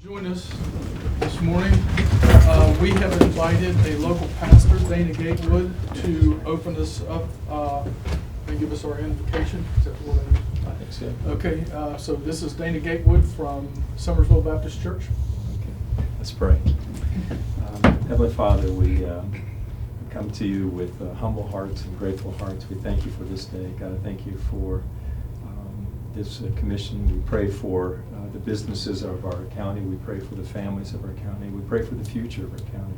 Join us this morning. We have invited a local pastor, Dana Gatewood, to open us up and give us our invocation. Is that the word I use? I think so. Okay, so this is Dana Gatewood from Summersville Baptist Church. Okay. Let's pray. Heavenly Father, we come to you with humble hearts and grateful hearts. We thank you for this day. God, I thank you for this commission. We pray for the businesses of our county. We pray for the families of our county. We pray for the future of our county.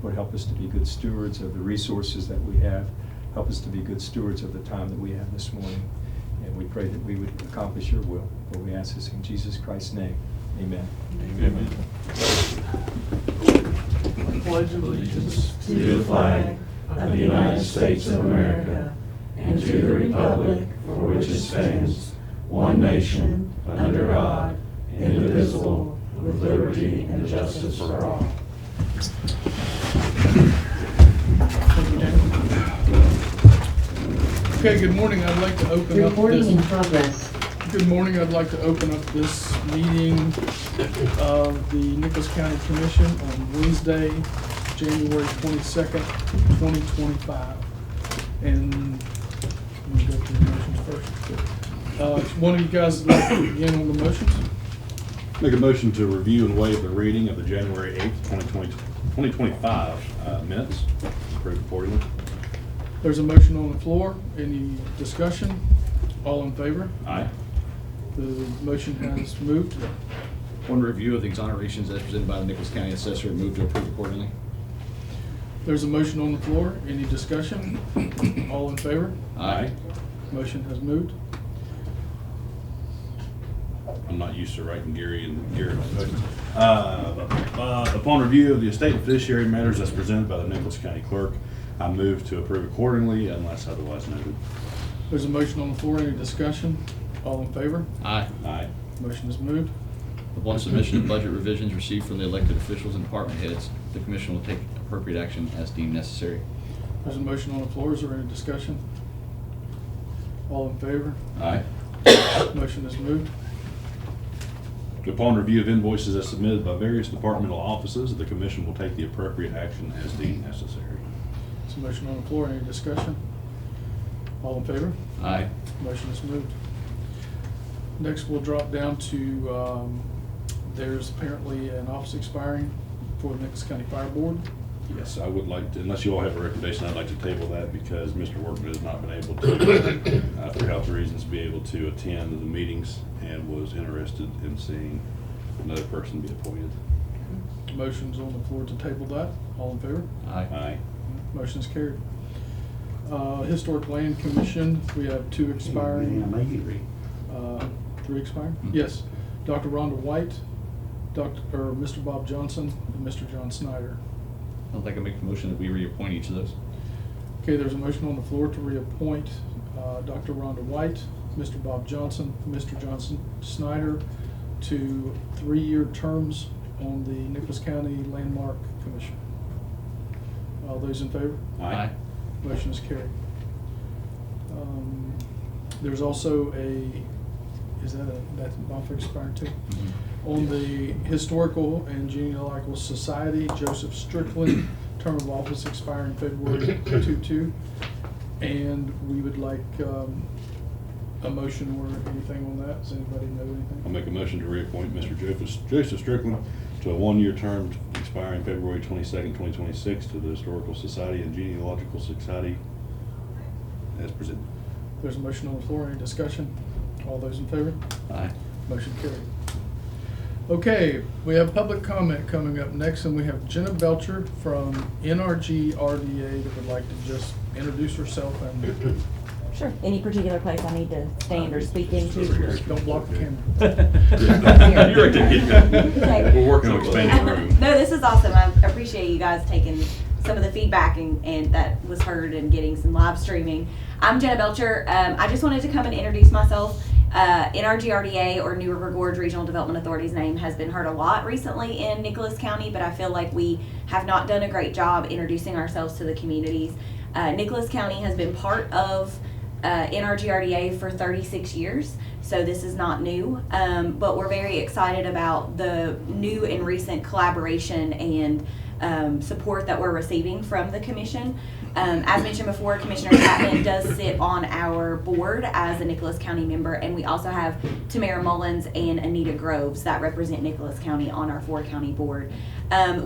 Lord, help us to be good stewards of the resources that we have. Help us to be good stewards of the time that we have this morning. And we pray that we would accomplish your will. Lord, we ask this in Jesus Christ's name. Amen. Amen. Pledge allegiance To the flag of the United States of America and to the republic for which it stands, one nation, under God, indivisible, with liberty and justice for all. Thank you, Dana. Okay, good morning. I'd like to open up Recording in this. progress. Good morning. I'd like to open up this meeting of the Nicholas County Commission on Wednesday, January 22nd, 2025. And I'm going to go through the motions first. One of you guys would like to begin on the motions? Make a motion to review and waive the reading of the January 8th, 2025 minutes. Approved accordingly. There's a motion on the floor. Any discussion? All in favor? Aye. The motion has moved. One review of the exonerations as presented by the Nicholas County Assessor and move to approve accordingly. There's a motion on the floor. Any discussion? All in favor? Aye. Motion has moved. I'm not used to writing Gary and Garrett on motions. Upon review of the estate and fiduciary matters as presented by the Nicholas County Clerk, I move to approve accordingly unless otherwise noted. There's a motion on the floor. Any discussion? All in favor? Aye. Aye. Motion is moved. Upon submission of budget revisions received from the elected officials and department heads, the commission will take appropriate action as deemed necessary. There's a motion on the floor. Is there any discussion? All in favor? Aye. Motion is moved. Upon review of invoices as submitted by various departmental offices, the commission will take the appropriate action as deemed necessary. There's a motion on the floor. Any discussion? All in favor? Aye. Motion is moved. Next, we'll drop down to, there's apparently an office expiring for the Nicholas County Fire Board. Yes, I would like to, unless you all have a recommendation, I'd like to table that because Mr. Workman has not been able to, for health reasons, be able to attend the meetings and was interested in seeing another person be appointed. Motion's on the floor to table that. All in favor? Aye. Aye. Motion is carried. Historic Land Commission, we have two expiring. Three expiring? Yes. Dr. Rhonda White, Mr. Bob Johnson, and Mr. John Snyder. I'd like to make a motion that we reappoint each of those. Okay, there's a motion on the floor to reappoint Dr. Rhonda White, Mr. Bob Johnson, Mr. Johnson Snyder to 3-year terms on the Nicholas County Landmark Commission. All those in favor? Aye. Motion is carried. There's also that's Bonfire expired too? On the Historical and Genealogical Society, Joseph Strickland, term of office expiring February 22. And we would like a motion or anything on that. Does anybody know anything? I'll make a motion to reappoint Mr. Joseph Strickland to a 1-year term expiring February 22nd, 2026 to the Historical Society and Genealogical Society as presented. There's a motion on the floor. Any discussion? All those in favor? Aye. Motion carried. Okay, we have public comment coming up next, and we have Jenna Belcher from NRG RDA that would like to just introduce herself and Sure. Any particular place I need to stand or speak into? don't block the camera. You're right to get that. Okay. We're working on expanding the room. No, this is awesome. I appreciate you guys taking some of the feedback and that was heard and getting some live streaming. I'm Jenna Belcher. I just wanted to come and introduce myself. NRGRDA, or New River Gorge Regional Development Authority's name, has been heard a lot recently in Nicholas County, but I feel like we have not done a great job introducing ourselves to the communities. Nicholas County has been part of NRGRDA for 36 years, so this is not new. But we're very excited about the new and recent collaboration and support that we're receiving from the commission. As mentioned before, Commissioner Chapman does sit on our board as a Nicholas County member, and we also have Tamara Mullins and Anita Groves that represent Nicholas County on our 4-county board.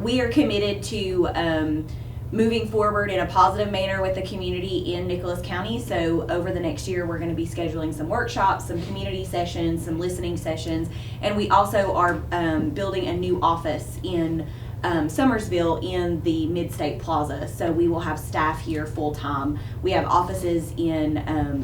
We are committed to moving forward in a positive manner with the community in Nicholas County. So over the next year, we're going to be scheduling some workshops, some community sessions, some listening sessions, and we also are building a new office in Summersville in the Mid-State Plaza. So we will have staff here full-time. We have offices in,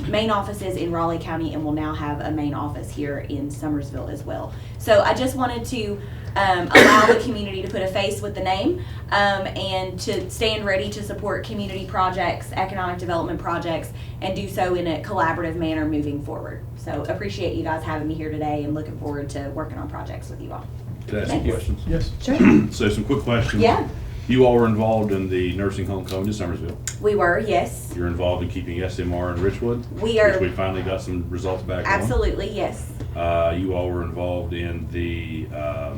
main offices in Raleigh County, and we'll now have a main office here in Summersville as well. So I just wanted to allow the community to put a face with the name and to stand ready to support community projects, economic development projects, and do so in a collaborative manner moving forward. So appreciate you guys having me here today and looking forward to working on projects with you all. Could I ask some Thanks. questions? Yes. Sure. So some quick questions. Yeah. You all were involved in the nursing home coming to Summersville. We were, yes. You're involved in keeping SMR in Richwood. We are. Which we finally got some results back on. Absolutely, yes. You all were involved in the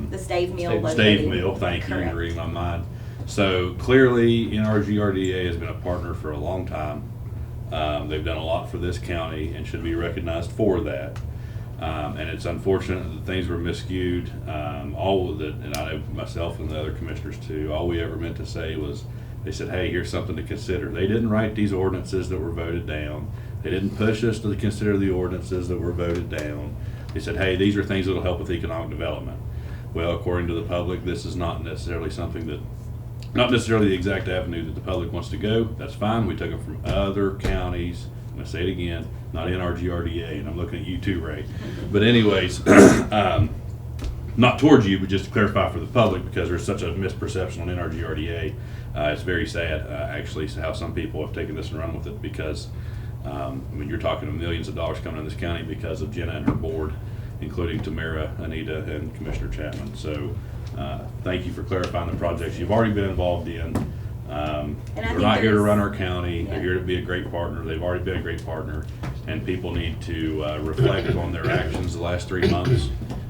The Stave Mill. Stave located- Mill, thank you, Correct. you're reading my mind. So clearly, NRGRDA has been a partner for a long time. They've done a lot for this county and should be recognized for that. And it's unfortunate that things were miscued. All of it, and I know myself and the other commissioners too, all we ever meant to say was, they said, hey, here's something to consider. They didn't write these ordinances that were voted down. They didn't push us to consider the ordinances that were voted down. They said, hey, these are things that'll help with economic development. Well, according to the public, this is not necessarily something that, not necessarily the exact avenue that the public wants to go. That's fine. We took them from other counties. I'm gonna say it again, not NRGRDA, and I'm looking at you too, Ray. But anyways, not towards you, but just to clarify for the public, because there's such a misperception on NRGRDA. It's very sad, actually, how some people have taken this and run with it, because I mean, you're talking of millions of dollars coming in this county because of Jenna and her board, including Tamara, Anita, and Commissioner Chapman. So thank you for clarifying the projects you've already been involved in. They're not here to run our county. They're here to be a great partner. They've already been a great partner, and people need to reflect on their actions the last 3 months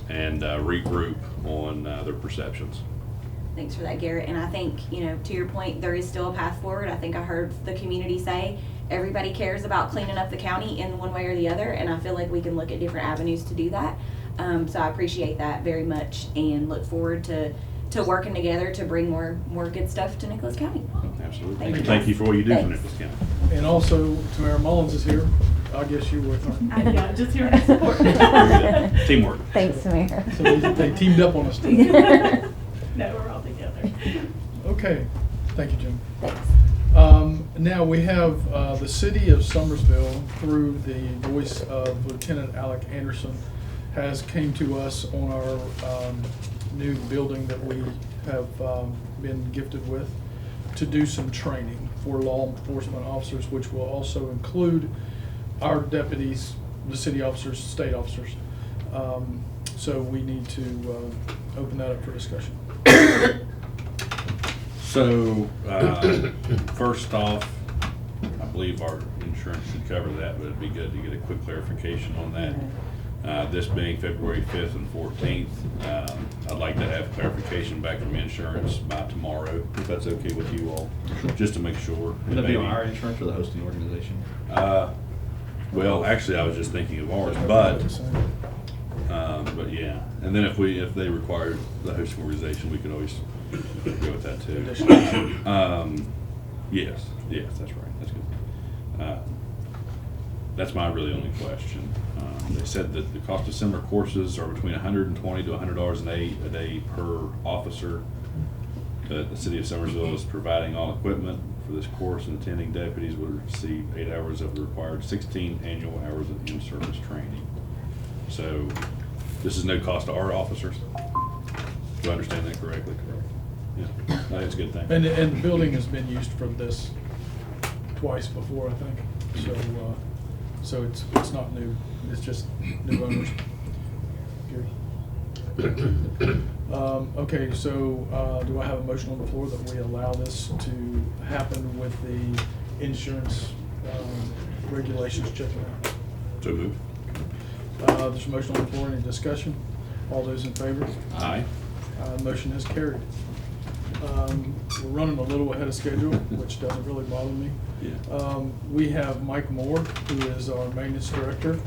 and regroup on their perceptions. Thanks for that, Garrett. And I think, to your point, there is still a path forward. I think I heard the community say everybody cares about cleaning up the county in one way or the other, and I feel like we can look at different avenues to do that. So I appreciate that very much and look forward to working together to bring more good stuff to Nicholas County. Absolutely. Thank you. Thank you for what you do for Thanks. Nicholas County. And also, Tamara Mullins is here. I guess you were. Yeah, just here to support. Teamwork. Thanks, Samir. So they teamed up on us today. No, we're all together. Okay, thank you, Jim. Thanks. Now we have the city of Summersville, through the voice of Lieutenant Alec Anderson, has came to us on our new building that we have been gifted with to do some training for law enforcement officers, which will also include our deputies, the city officers, state officers. So we need to open that up for discussion. So, first off, I believe our insurance should cover that, but it'd be good to get a quick clarification on that. This being February 5th and 14th, I'd like to have clarification back from insurance by tomorrow, if that's okay with you all, just to make sure. Would that be on our insurance or the hosting organization? Well, actually, I was just thinking of ours, but yeah. And then if they require the hosting organization, we can always go with that too. Yes, that's right. That's good. That's my really only question. They said that the cost of similar courses are between $120 to $100 a day per officer. The city of Summersville is providing all equipment for this course, and attending deputies will receive 8 hours of the required 16 annual hours of in-service training. So this is no cost to our officers. Do I understand that correctly? Yeah, that's a good thing. And the building has been used for this twice before, I think. So it's not new. It's just new owners. Gary? Okay, so do I have a motion on the floor that we allow this to happen with the insurance regulations, check it out. So moved. There's a motion on the floor, any discussion? All those in favor? Aye. Motion is carried. We're running a little ahead of schedule, which doesn't really bother me. Yeah. We have Mike Moore, who is our maintenance director,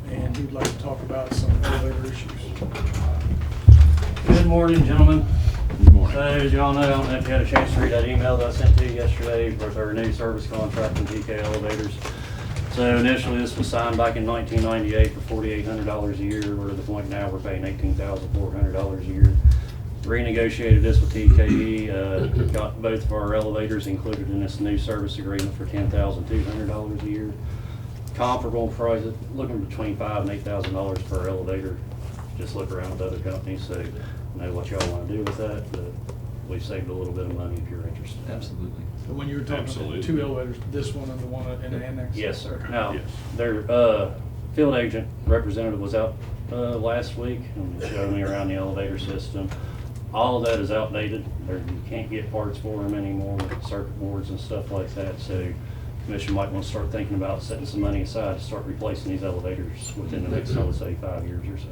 and he'd like to talk about some elevator issues. Good morning, gentlemen. Good morning. So, as y'all know, I don't know if you had a chance to read that email that I sent to you yesterday with our new service contract from TK Elevators. So initially, this was signed back in 1998 for $4,800 a year. We're at the point now we're paying $18,400 a year. Renegotiated this with TKE, got both of our elevators included in this new service agreement for $10,200 a year. Comparable price, looking between $5,000 and $8,000 per elevator. Just look around with other companies, so know what y'all want to do with that, but we've saved a little bit of money if you're interested. Absolutely. And when you were talking about Absolutely. two elevators, this one and the one in the annex? Yes, sir. Now, Yes. their field agent representative was out last week and showed me around the elevator system. All of that is outdated. You can't get parts for them anymore, circuit boards and stuff like that. So commission might want to start thinking about setting some money aside to start replacing these elevators within the next, I would say, 5 years or so.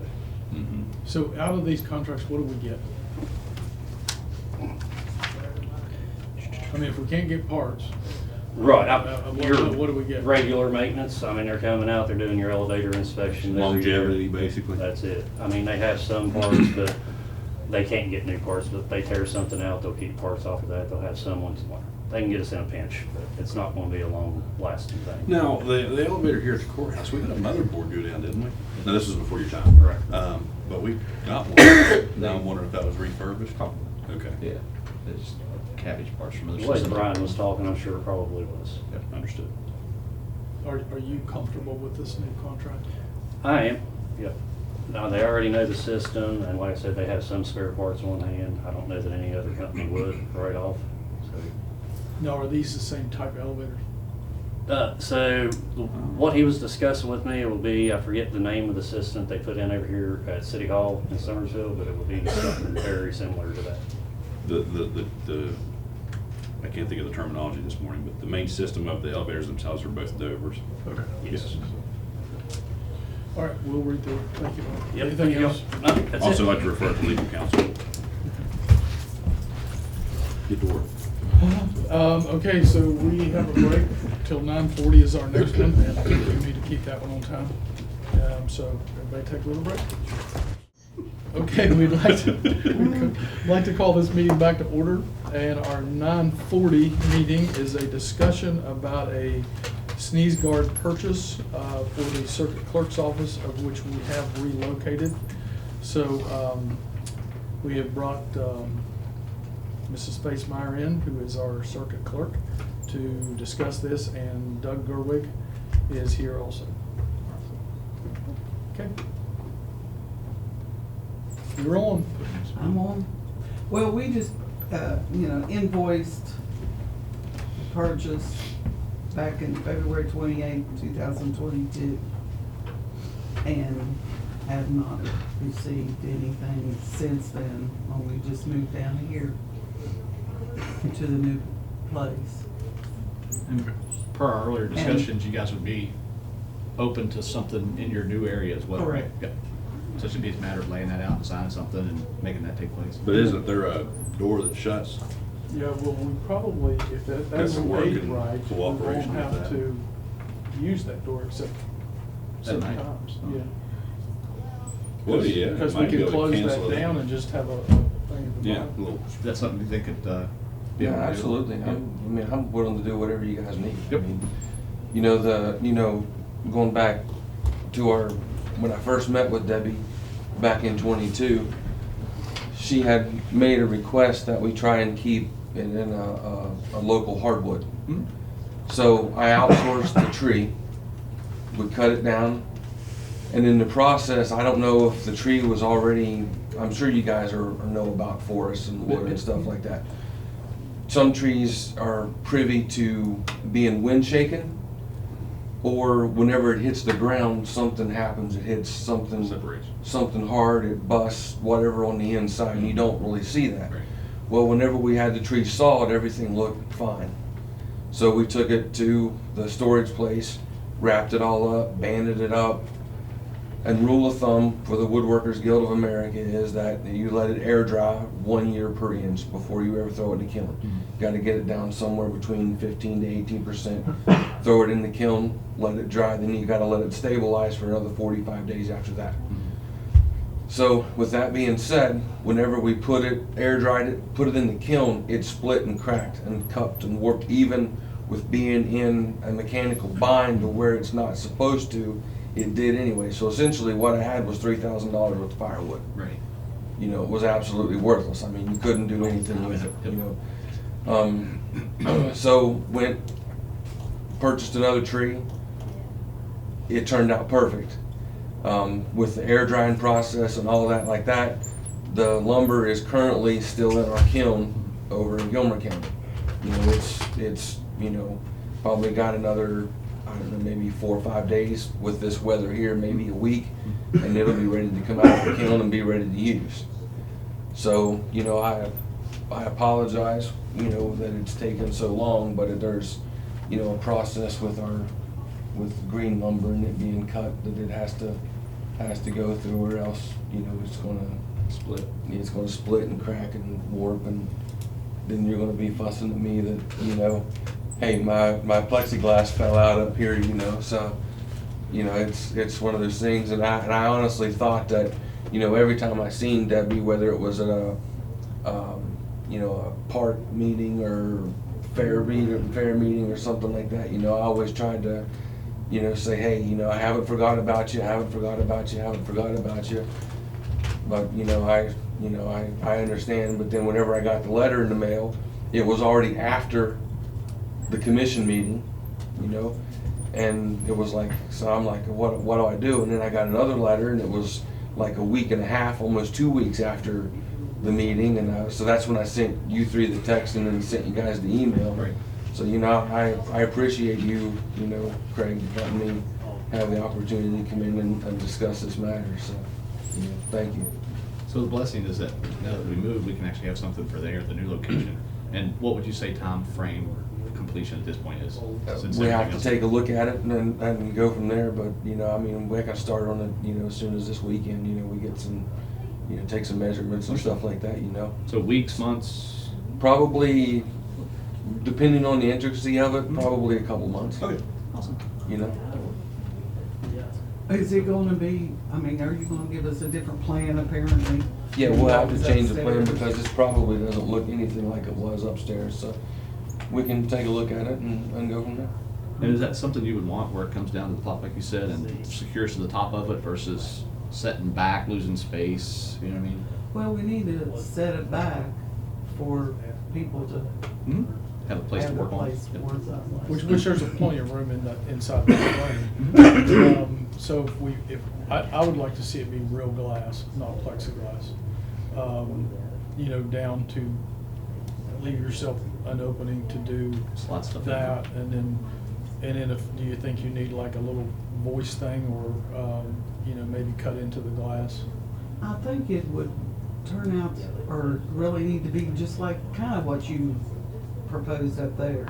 Mm-hmm. So out of these contracts, what do we get? I mean, if we can't get parts, Right. what do we get? Regular maintenance. I mean, they're coming out, they're doing your elevator inspection. every year. Longevity, basically. That's it. I mean, they have some parts, but they can't get new parts. But if they tear something out, they'll keep parts off of that. They'll have someone, they can get us in a pinch, but it's not going to be a long lasting thing. Now, the elevator here at the courthouse, we had a motherboard go down, didn't we? Now, this was before your time. Correct. But we got one. Now I'm wondering if that was refurbished. Okay. Yeah, there's cabbage parts from other The way systems. Brian was talking, I'm sure it probably was. Yep, understood. Are you comfortable with this new contract? I am, yep. Now, they already know the system, and like I said, they have some spare parts on hand. I don't know that any other company would right off, so. Now, are these the same type of elevators? So what he was discussing with me will be, I forget the name of the system they put in over here at City Hall in Summersville, but it will be something very similar to that. I can't think of the terminology this morning, but the main system of the elevators themselves are both Dovers. Okay. Yes. All right, we'll read through it. Thank you. Yep. Anything else? No, that's Also it. like to refer to legal counsel. Get to work. Okay, so we have a break till 9:40 is our next one, and we need to keep that one on time. So everybody take a little break. Okay, we'd like to call this meeting back to order, and our 9:40 meeting is a discussion about a sneeze guard purchase for the circuit clerk's office, of which we have relocated. So we have brought Mrs. Spacemeyer in, who is our circuit clerk, to discuss this, and Doug Gerwig is here also. Okay. You're on. I'm on. Well, we just, invoiced the purchase back in February 28, 2022, and have not received anything since then, when we just moved down here to the new place. And per our earlier discussions, you guys would be open to something in your new area as well, right? Correct. Yep. So it should be a matter of laying that out and signing something and making that take place. But isn't there a door that shuts? Yeah, well, we probably, if that's That's a made working right, we won't cooperation with have that. to use that door except certain night? times, Oh. yeah. Well, yeah. it Because we might be can able to close cancel that it. down and just have a thing at the Yeah, bottom. a little. That's something they could, be Yeah, able to do. absolutely. I'm willing to do whatever you guys need. Yep. I mean, going back to when I first met with Debbie back in 22, she had made a request that we try and keep it in a local hardwood. Mhm. So I outsourced the tree, we cut it down, and in the process, I don't know if the tree was already, I'm sure you guys know about forests and wood and stuff like that. Some trees are privy to being wind shaken, or whenever it hits the ground, something happens, it hits something hard, it busts, whatever on the inside, and you don't really see that. Right. Well, whenever we had the tree sawed, everything looked fine. So we took it to the storage place, wrapped it all up, banded it up. And rule of thumb for the Woodworkers Guild of America is that you let it air dry 1 year per inch before you ever throw it in the kiln. Got to get it down somewhere between 15 to 18%. Throw it in the kiln, let it dry, then you got to let it stabilize for another 45 days after that. So with that being said, whenever we put it, air dried it, put it in the kiln, it split and cracked and cupped and warped, even with being in a mechanical bind to where it's not supposed to. It did anyway. So essentially what I had was $3,000 worth of firewood. Right. You know, it was absolutely worthless. I mean, you couldn't do anything with it, you know. So purchased another tree. It turned out perfect. With the air drying process and all that like that, the lumber is currently still in our kiln over in Gilmer County. You know, it's you know, probably got another, I don't know, maybe 4 or 5 days with this weather here, maybe a week, and it'll be ready to come out of the kiln and be ready to use. So, you know, I apologize, you know, that it's taken so long, but there's, you know, a process with green lumber and it being cut that it has to go through, or else, you know, it's gonna split. It's gonna split and crack and warp, and then you're gonna be fussing at me that, you know, hey, my plexiglass fell out up here, you know. So, you know, it's one of those things, and I honestly thought that, you know, every time I seen Debbie, whether it was at a you know, a park meeting or fair meeting or something like that, you know, I always tried to, you know, say, hey, you know, I haven't forgot about you, I haven't forgot about you, I haven't forgot about you. But, you know, I understand. But then whenever I got the letter in the mail, it was already after the commission meeting, you know, and it was like, so I'm like, what do I do? And then I got another letter, and it was like a week and a half, almost 2 weeks after the meeting, and so that's when I sent you three the text and then sent you guys the email. Right. So, you know, I appreciate you, you know, Craig, letting me have the opportunity to come in and discuss this matter. So, you know, thank you. So the blessing is that now that we move, we can actually have something for there at the new location. And what would you say time frame or completion at this point is? Since We have everything to else- take a look at it and go from there, but, you know, I mean, we can start on it, you know, as soon as this weekend, you know, we get some, you know, take some measurements and stuff like that, you know. So weeks, months? Probably, depending on the intricacy of it, probably a couple months. Okay, awesome. You know? Is it gonna be, I mean, are you gonna give us a different plan apparently? Yeah, we'll have to Is change the plan upstairs? because this probably doesn't look anything like it was upstairs, so we can take a look at it and go from there. And is that something you would want where it comes down to the top, like you said, and secures to the top of it versus setting back, losing space, you know what I mean? Well, we need to set it back for people to Have a place to have a work on. place Yep. for them. Which there's plenty of room inside the frame. So if I would like to see it be real glass, not plexiglass. You know, down to leave yourself an opening to do Slot stuff in. that, and then if, do you think you need like a little voice thing, or, you know, maybe cut into the glass? I think it would turn out, or really need to be just like kind of what you proposed up there.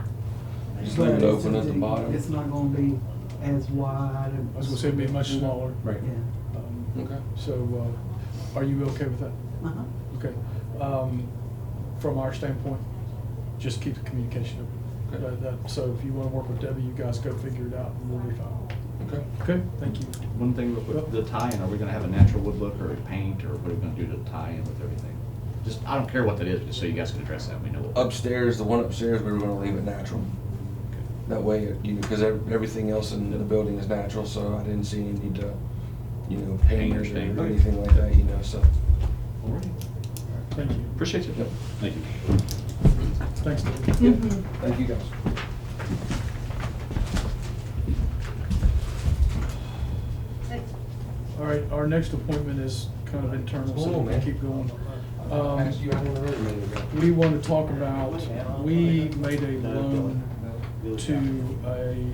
Just leave it But open at the bottom. It's not gonna be as wide and. I was gonna say it'd be much smaller. Right. Yeah. Okay. So, are you okay with that? Uh-huh. Okay. From our standpoint, just keep the communication open. So if you wanna work with Debbie, you guys go figure it out, and we'll be fine. Okay. Okay, thank you. One thing real quick, the tie-in, are we gonna have a natural wood look or paint, or what are we gonna do to tie in with everything? Just, I don't care what that is, just so you guys can address that, we know what. Upstairs, the one upstairs, we were gonna leave it natural. That way, you know, because everything else in the building is natural, so I didn't see any need to, you know, paint Paint or it stain. or anything like that, you know, so. Alrighty. Thank you. Appreciate you. Yep. Thank you. Thanks, Debbie. Thank you, guys. All right, our next appointment is kind of internal, so we can keep going. We want to talk about, we made a loan to a, do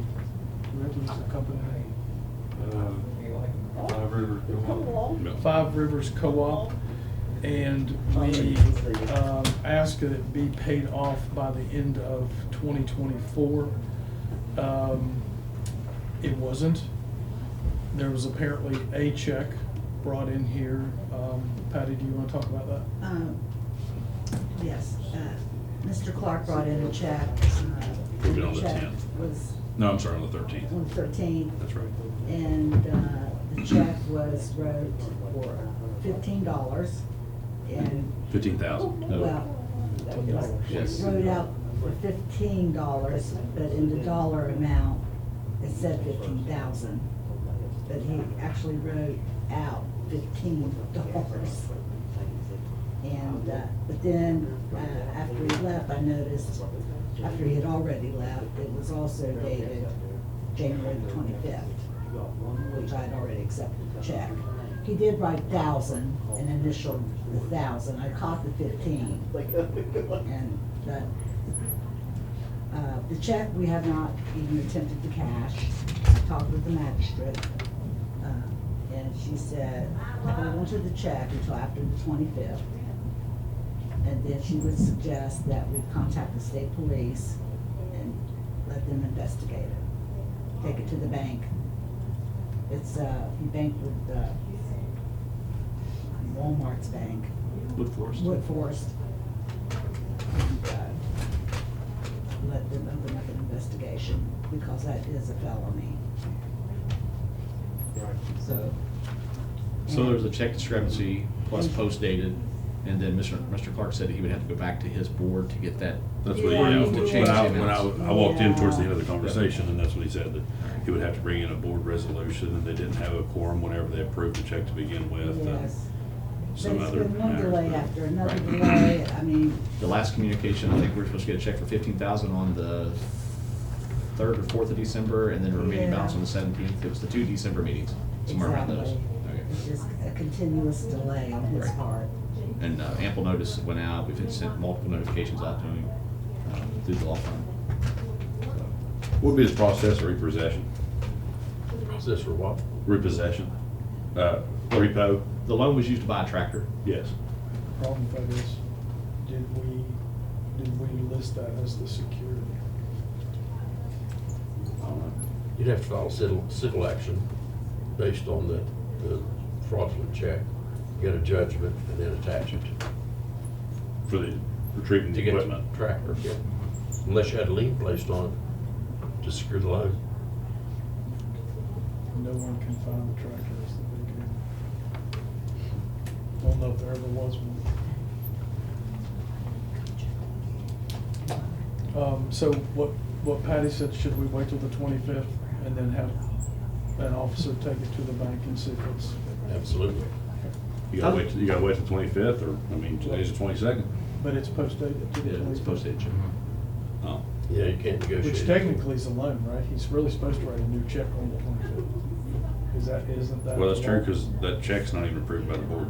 we have to use the company name? Five Rivers Co-op, and we asked that it be paid off by the end of 2024. It wasn't. There was apparently a check brought in here. Patty, do you want to talk about that? Yes, Mr. Clark brought in a check. Put it on the check 10th. was No, I'm sorry, on the 13th. on the 13th, That's right. and the check was wrote for $15, and, 15,000. well, it was Yes. wrote out for $15, but in the dollar amount, it said 15,000. But he actually wrote out $15. And, but then, after he left, I noticed, after he had already left, it was also dated January the 25th, which I'd already accepted the check. He did write 1,000 and initialed the 1,000. I caught the 15. And the check, we have not even attempted to cash. I talked with the magistrate, and she said, hold on to the check until after the 25th. And then she would suggest that we contact the state police and let them investigate it. Take it to the bank. It's, he banked with, Walmart's bank, Wood Forest. Wood Forest. And, let them open up an investigation, because that is a felony. So there was a check discrepancy plus post dated, and then Mr. Clark said he would have to go back to his board to get that. That's what he Yeah, did. he When did. I walked in towards the end of the Yeah. conversation, and that's what he said, that he would have to bring in a board resolution, and they didn't have a quorum whenever they approved the check to begin with. Yes. Some But other it's been one matters, delay but- after another Right. delay, I mean, The last communication, I think we were supposed to get a check for 15,000 on the 3rd or 4th of December, and then the remaining Yeah. balance on the 17th. It was the 2 December meetings, somewhere around those. exactly. Okay. It's just a continuous delay on his Right. part. And ample notice went out. We've sent multiple notifications out to him through the law firm. What would be his process of repossession? Is this for what? Repossession? Repo? The loan was used to buy a tractor. Yes. Problem with that is, did we list that as the security? You'd have to file civil action based on the fraudulent check, get a judgment, and then attach it For the retrieving to the get the equipment? tractor, yeah. Unless you had a lien placed on it to secure the loan. No one can find the tractor is the big deal. Don't know if there ever was one. So what Patty said, should we wait till the 25th and then have an officer take it to the bank and see if it's, Absolutely. You gotta wait till 25th, or, I mean, today's the 22nd. but it's post-dated to the Yeah, it's 25th? posted. Oh. Yeah, you can't negotiate. Which technically is a loan, right? He's really supposed to write a new check on the 25th. Isn't that? Well, that's the true, law? because that check's not even approved by the board.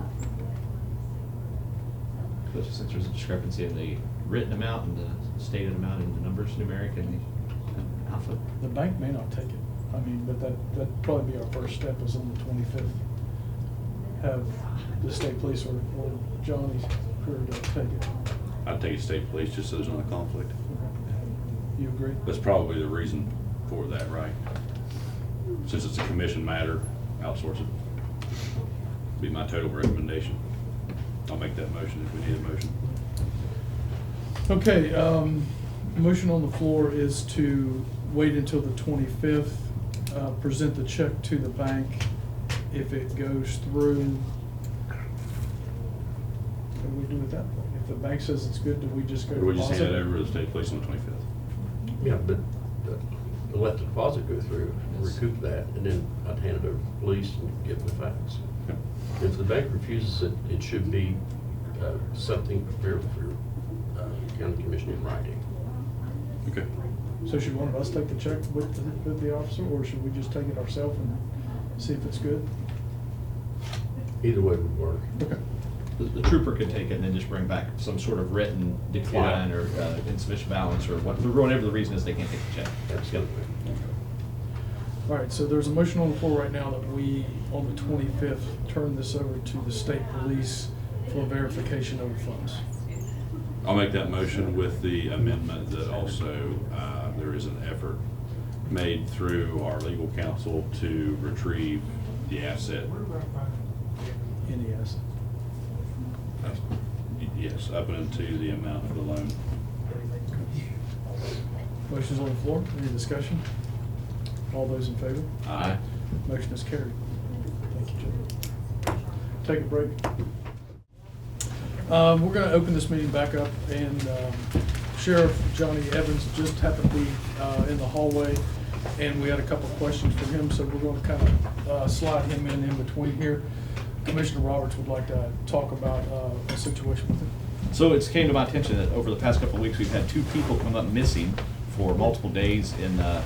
Especially since there's a discrepancy in the written amount and the stated amount in the numbers, numeric and the alpha. The bank may not take it. I mean, but that'd probably be our first step, is on the 25th. Have the state police or Johnny's crew to take it. I'd take it to state police just so there's not a conflict. You agree? That's probably the reason for that, right? Since it's a commission matter, outsource it. Be my total recommendation. I'll make that motion if we need a motion. Okay, motion on the floor is to wait until the 25th, present the check to the bank. If it goes through, what do we do with that? If the bank says it's good, do we just go Or would you hand deposit? it over to the state police on the 25th? Yeah, but let the deposit go through, recoup that, and then I'd hand it over to the police and give them the facts. Okay. If the bank refuses it, it should be something prepared for county commission in writing. Okay. So should one of us take the check with the officer, or should we just take it ourselves and see if it's good? Either way would work. Okay. The trooper could take it and then just bring back some sort of written decline or insufficient balance or whatever the reason is they can't take the check. Absolutely. All right, so there's a motion on the floor right now that we, on the 25th, turn this over to the state police for verification of the funds. I'll make that motion with the amendment that also there is an effort made through our legal counsel to retrieve the asset. NES. Yes, up into the amount of the loan. Motion's on the floor. Any discussion? All those in favor? Aye. Motion is carried. Thank you, Jim. Take a break. We're going to open this meeting back up, and Sheriff Johnny Evans just happened to be in the hallway, and we had a couple of questions for him, so we're going to kind of slide him in between here. Commissioner Roberts would like to talk about a situation with him. So it's came to my attention that over the past couple of weeks, we've had 2 people come up missing for multiple days in the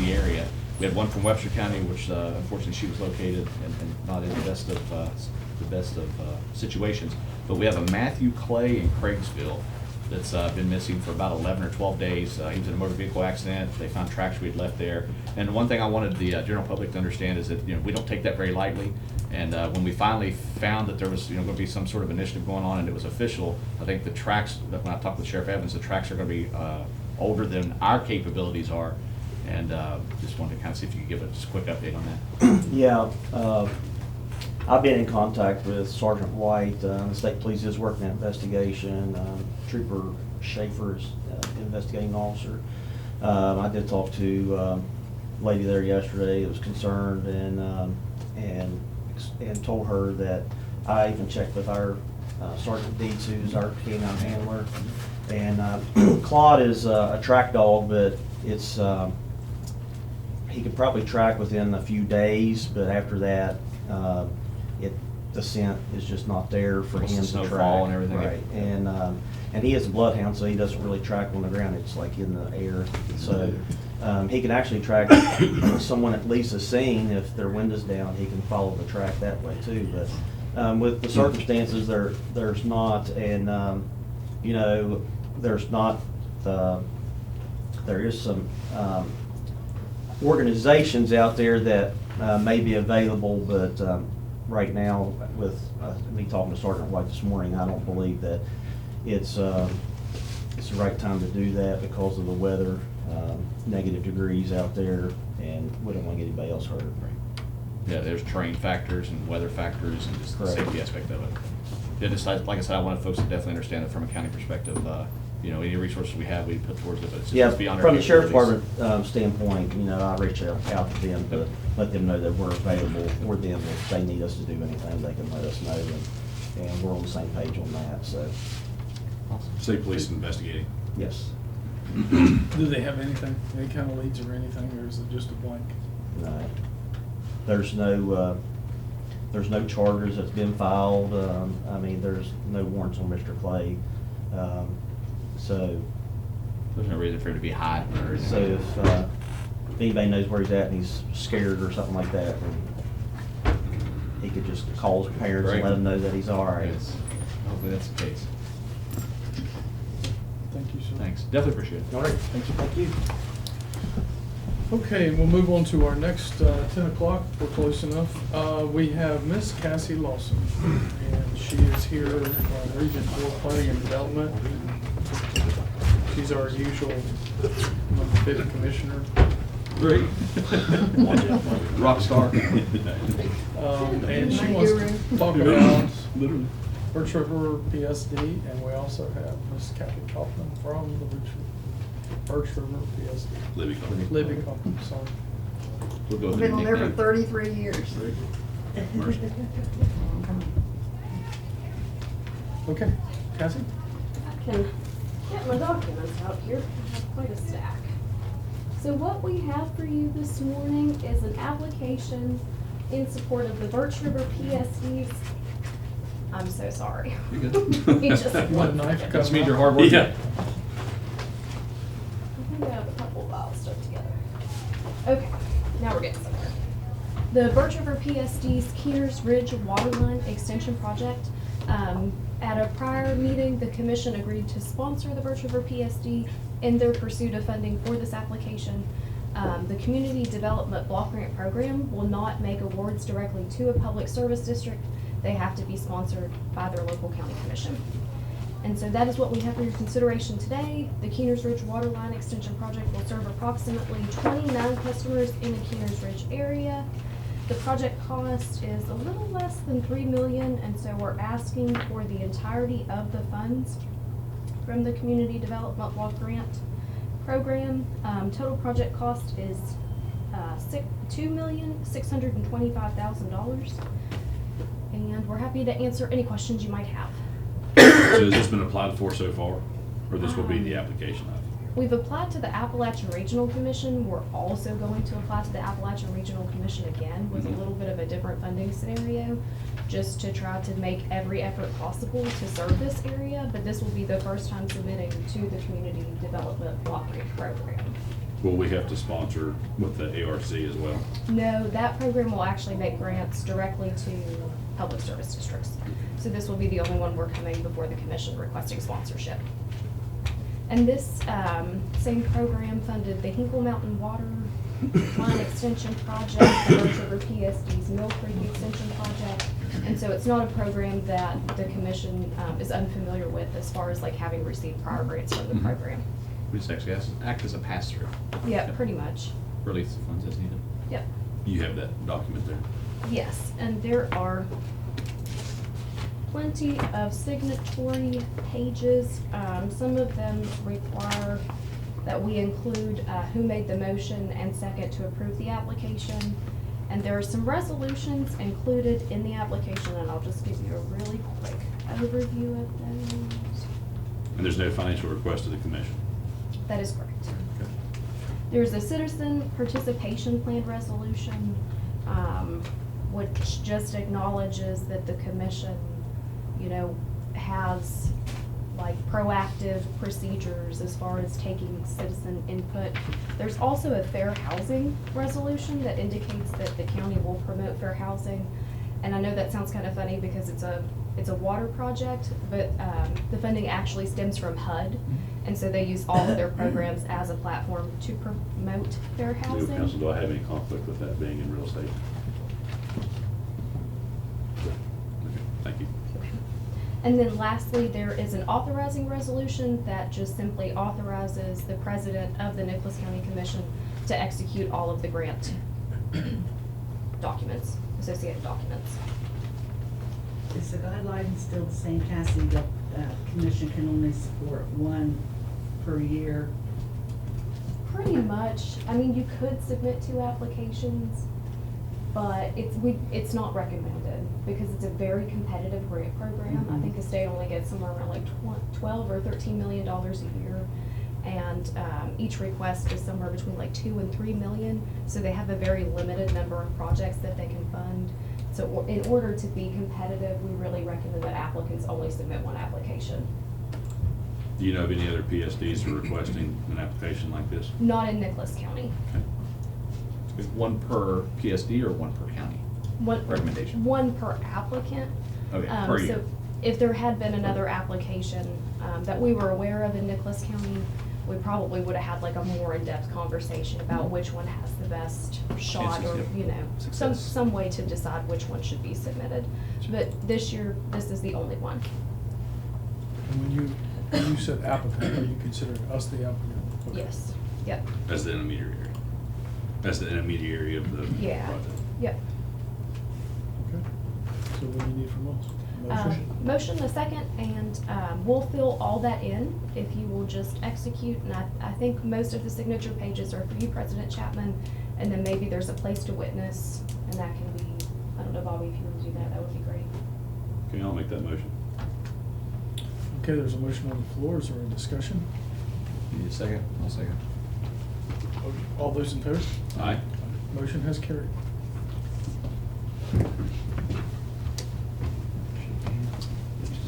area. We had one from Webster County, which unfortunately she was located and not in the best of situations. But we have a Matthew Clay in Craigsville that's been missing for about 11 or 12 days. He was in a motor vehicle accident. They found tracks we had left there. And one thing I wanted the general public to understand is that we don't take that very lightly. And when we finally found that there was going to be some sort of initiative going on and it was official, I think the tracks, when I talked with Sheriff Evans, the tracks are going to be older than our capabilities are. And just wanted to kind of see if you could give us a quick update on that. Yeah, I've been in contact with Sergeant White. The state police is working that investigation. Trooper Schaefer is investigating officer. I did talk to a lady there yesterday that was concerned and told her that I even checked with our Sergeant Dietz, who's our canine handler. And Claude is a track dog, but it's he could probably track within a few days, but after that, the scent is just not there for him to track. Snowfall and everything. Right, and he is a bloodhound, so he doesn't really track on the ground. It's like in the air. So he can actually track someone at Lisa's scene if their window's down. He can follow the track that way too. But with the circumstances, there's not, and there's not. There is some organizations out there that may be available, but right now, with me talking to Sergeant White this morning, I don't believe that it's the right time to do that because of the weather, negative degrees out there, and we don't want to get anybody else hurt. Yeah, there's terrain factors and weather factors and just the Correct. safety aspect of it. Yeah, just like I said, I wanted folks to definitely understand it from a county perspective. Any resources we have, we put towards it, but it's Yeah, just beyond our from the sheriff's capabilities. department standpoint, I reach out to them to let them know that we're available for them. If they need us to do anything, they can let us know, and we're on the same page on that, so, State police investigating. yes. Do they have anything, any kind of leads or anything, or is it just a blank? No. There's no charges that's been filed. There's no warrants on Mr. Clay. So There's no reason for him to be hiding or anything. So if anybody knows where he's at and he's scared or something like that, then he could just call his parents and let them know that he's all right. Yes. Hopefully that's the case. Thank you, sir. Thanks. Definitely appreciate it. All right, thank you. Okay, we'll move on to our next 10 o'clock. We're close enough. We have Miss Cassie Lawson, and she is here on Region 4 Planning and Development. She's our usual number 50 commissioner. Great. Rock star. And she wants to talk about Birch River PSD, and we also have Miss Kathy Kaufman from the Birch River PSD. Libby Company. Libby Kaufman, sorry. We'll go I've with been the on there for nickname. 33 years. Okay, Cassie? I can get my documents out here. I have quite a stack. So what we have for you this morning is an application in support of the Birch River PSDs. I'm so sorry. You're good. You want a knife to cut That's them means you're off? hard working. Yeah. I think I have a couple of files stuck together. Okay, now we're getting somewhere. The Birch River PSD's Keeners Ridge Waterline Extension Project. At a prior meeting, the commission agreed to sponsor the Birch River PSD in their pursuit of funding for this application. The Community Development Block Grant Program will not make awards directly to a public service district. They have to be sponsored by their local county commission. And so that is what we have for your consideration today. The Keeners Ridge Waterline Extension Project will serve approximately 29 customers in the Keeners Ridge area. The project cost is a little less than $3 million, and so we're asking for the entirety of the funds from the Community Development Block Grant Program. Total project cost is $2,625,000. And we're happy to answer any questions you might have. So has this been applied for so far, or this will be the application of it? We've applied to the Appalachian Regional Commission. We're also going to apply to the Appalachian Regional Commission again with a little bit of a different funding scenario, just to try to make every effort possible to serve this area. But this will be the first time submitting to the Community Development Block Grant Program. Will we have to sponsor with the ARC as well? No, that program will actually make grants directly to public service districts. So this will be the only one we're coming before the commission requesting sponsorship. And this same program funded the Hinkle Mountain Water Line Extension Project, the Birch River PSD's Mill Creek Extension Project. And so it's not a program that the commission is unfamiliar with as far as like having received prior grants from the program. We just actually act as a pass-through. Yeah, pretty much. Release the funds as needed. Yep. You have that document there? Yes, and there are plenty of signatory pages. Some of them require that we include who made the motion and second to approve the application. And there are some resolutions included in the application, and I'll just give you a really quick overview of those. And there's no financial request to the commission? That is correct. There's a citizen participation plan resolution, which just acknowledges that the commission, you know, has like proactive procedures as far as taking citizen input. There's also a fair housing resolution that indicates that the county will promote fair housing. And I know that sounds kind of funny because it's a water project, but the funding actually stems from HUD. And so they use all of their programs as a platform to promote fair Legal housing. counsel, do I have any conflict with that being in real estate? Okay, thank you. And then lastly, there is an authorizing resolution that just simply authorizes the president of the Nicholas County Commission to execute all of the grant documents, associated documents. Is the guideline still the same, Cassie, that commission can only support one per year? Pretty much. I mean, you could submit 2 applications, but it's not recommended because it's a very competitive grant program. I think the state only gets somewhere around like $12 or $13 million a year. And each request is somewhere between like $2 and $3 million. So they have a very limited number of projects that they can fund. So in order to be competitive, we really recommend that applicants only submit 1 application. Do you know of any other PSDs who are requesting an application like this? Not in Nicholas County. Okay. 1 per PSD or 1 per county? Recommendation. 1 per applicant. Okay, per year. So if there had been another application that we were aware of in Nicholas County, we probably would have had like a more in-depth conversation about which one has the best shot, Chances, or, yeah. you know, Success. some way to decide which one should be submitted. But this year, this is the only one. And when you said applicant, are you considering us the applicant? Okay. Yes, yep, As the intermediary? As the intermediary of the yeah, project? yep. Okay. So what do you need from us? Motion? Motion a second, and we'll fill all that in if you will just execute. And I think most of the signature pages are for you, President Chapman, and then maybe there's a place to witness, and that can be, I don't know, Bobby, if you want to do that, that would be great. Okay, I'll make that motion. Okay, there's a motion on the floor. Is there any discussion? You need a second? I'll second. All those in favor? Aye. Motion has carried.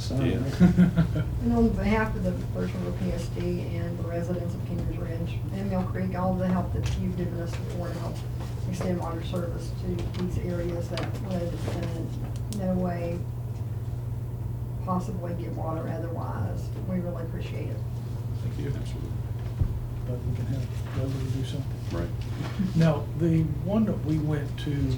Yeah. And on behalf of the Birch River PSD and the residents of Keeners Ridge and Mill Creek, all the help that you've given us before to help extend water service to these areas that would in no way possibly get water otherwise, we really appreciate it. Thank you. Absolutely. But we can have Dover to do something. Right. Now, the one that we went to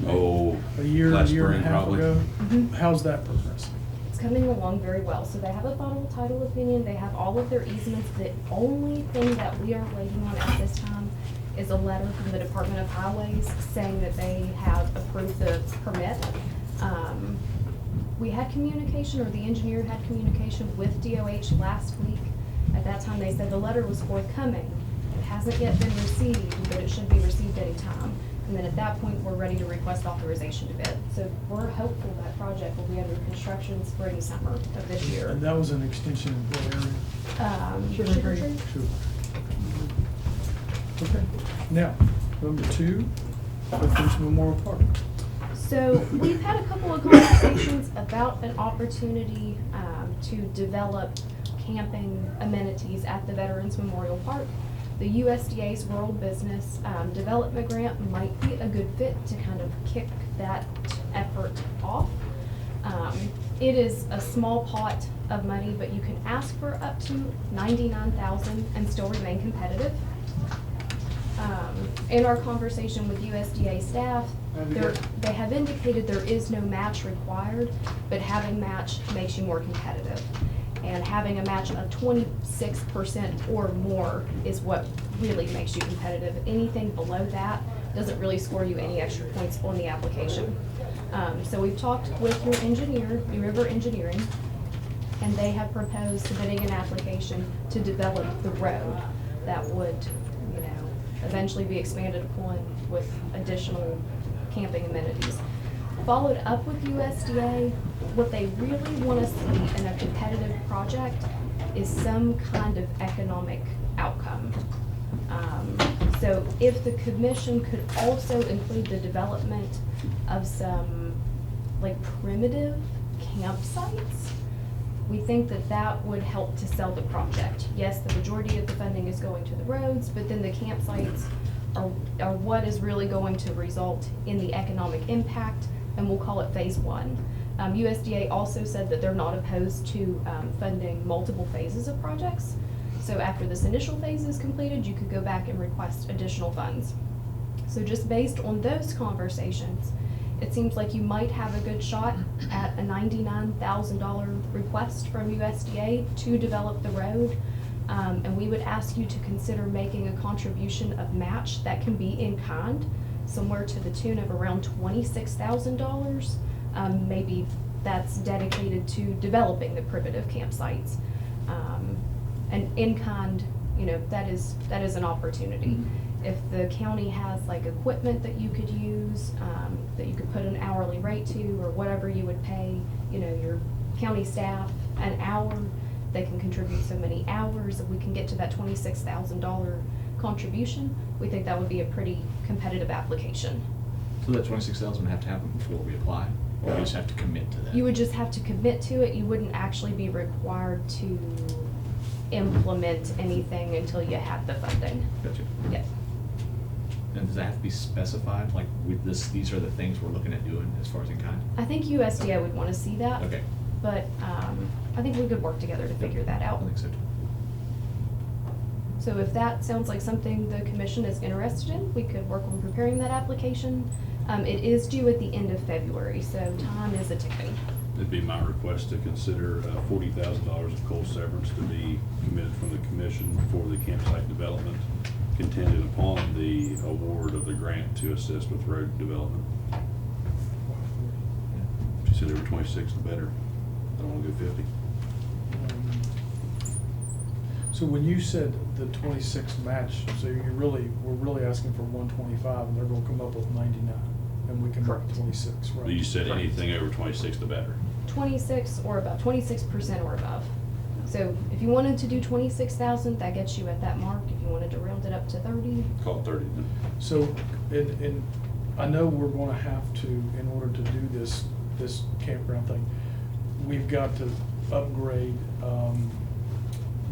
Oh, a year last and a spring half probably. ago, Mhm. how's that progressing? It's coming along very well. So they have a final title opinion, they have all of their easements. The only thing that we are waiting on at this time is a letter from the Department of Highways saying that they have approved the permit. We had communication, or the engineer had communication with DOH last week. At that time, they said the letter was forthcoming. It hasn't yet been received, but it should be received any time. And then at that point, we're ready to request authorization to bid. So we're hopeful that project will be under construction spring, summer of this year. And that was an extension in what area? Sugar Tree. Sure. Okay, now, number 2, Veterans Memorial Park. So we've had a couple of conversations about an opportunity to develop camping amenities at the Veterans Memorial Park. The USDA's Rural Business Development Grant might be a good fit to kind of kick that effort off. It is a small pot of money, but you can ask for up to $99,000 and still remain competitive. In our conversation with USDA staff, they have indicated there is no match required, but having match makes you more competitive. And having a match of 26% or more is what really makes you competitive. Anything below that doesn't really score you any extra points on the application. So we've talked with your engineer, New River Engineering, and they have proposed submitting an application to develop the road that would, eventually be expanded upon with additional camping amenities. Followed up with USDA, what they really want to see in a competitive project is some kind of economic outcome. So if the commission could also include the development of some primitive campsites, we think that that would help to sell the project. Yes, the majority of the funding is going to the roads, but then the campsites are what is really going to result in the economic impact, and we'll call it phase 1. USDA also said that they're not opposed to funding multiple phases of projects. So after this initial phase is completed, you could go back and request additional funds. So just based on those conversations, it seems like you might have a good shot at a $99,000 request from USDA to develop the road. And we would ask you to consider making a contribution of match that can be in kind, somewhere to the tune of around $26,000. Maybe that's dedicated to developing the primitive campsites. And in kind, that is an opportunity. If the county has equipment that you could use, that you could put an hourly rate to, or whatever you would pay, your county staff an hour, they can contribute so many hours. If we can get to that $26,000 contribution, we think that would be a pretty competitive application. So that $26,000 would have to happen before we apply, or we just have to commit to that? You would just have to commit to it. You wouldn't actually be required to implement anything until you have the funding. Gotcha. Yes. And does that have to be specified, with this, these are the things we're looking at doing as far as in kind? I think USDA would want to see that. Okay. But I think we could work together to figure that out. I think so too. So if that sounds like something the commission is interested in, we could work on preparing that application. It is due at the end of February, so time is a-ticking. It'd be my request to consider $40,000 of coal severance to be committed from the commission for the campsite development, contingent upon the award of the grant to assist with road development. She said every 26, the better. I don't want to go 50. So when you said the 26 match, so we're really asking for 125, and they're gonna come up with 99, and we can make 26, right? You said anything over 26, the better. 26 or above, 26% or above. So if you wanted to do 26,000, that gets you at that mark. If you wanted to round it up to 30. Call it 30 then. So, and I know we're gonna have to, in order to do this campground thing, we've got to upgrade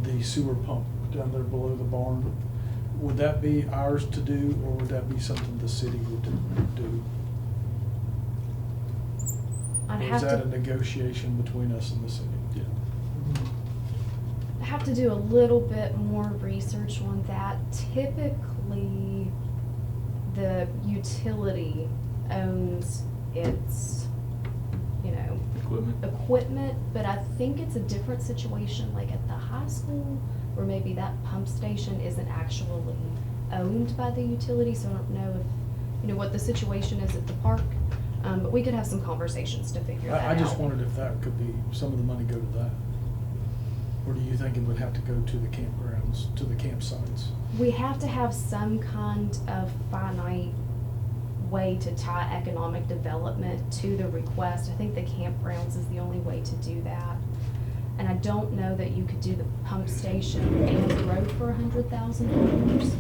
the sewer pump down there below the barn. Would that be ours to do, or would that be something the city would do? Or is that a negotiation between us and the city? Yeah. I have to do a little bit more research on that. Typically, the utility owns its, equipment, but I think it's a different situation, like at the high school, where maybe that pump station isn't actually owned by the utility, so I don't know if, what the situation is at the park. But we could have some conversations to figure that out. I just wondered if that could be, some of the money go to that? Or do you think it would have to go to the campgrounds, to the campsites? We have to have some kind of finite way to tie economic development to the request. I think the campgrounds is the only way to do that. And I don't know that you could do the pump station and the road for $100,000.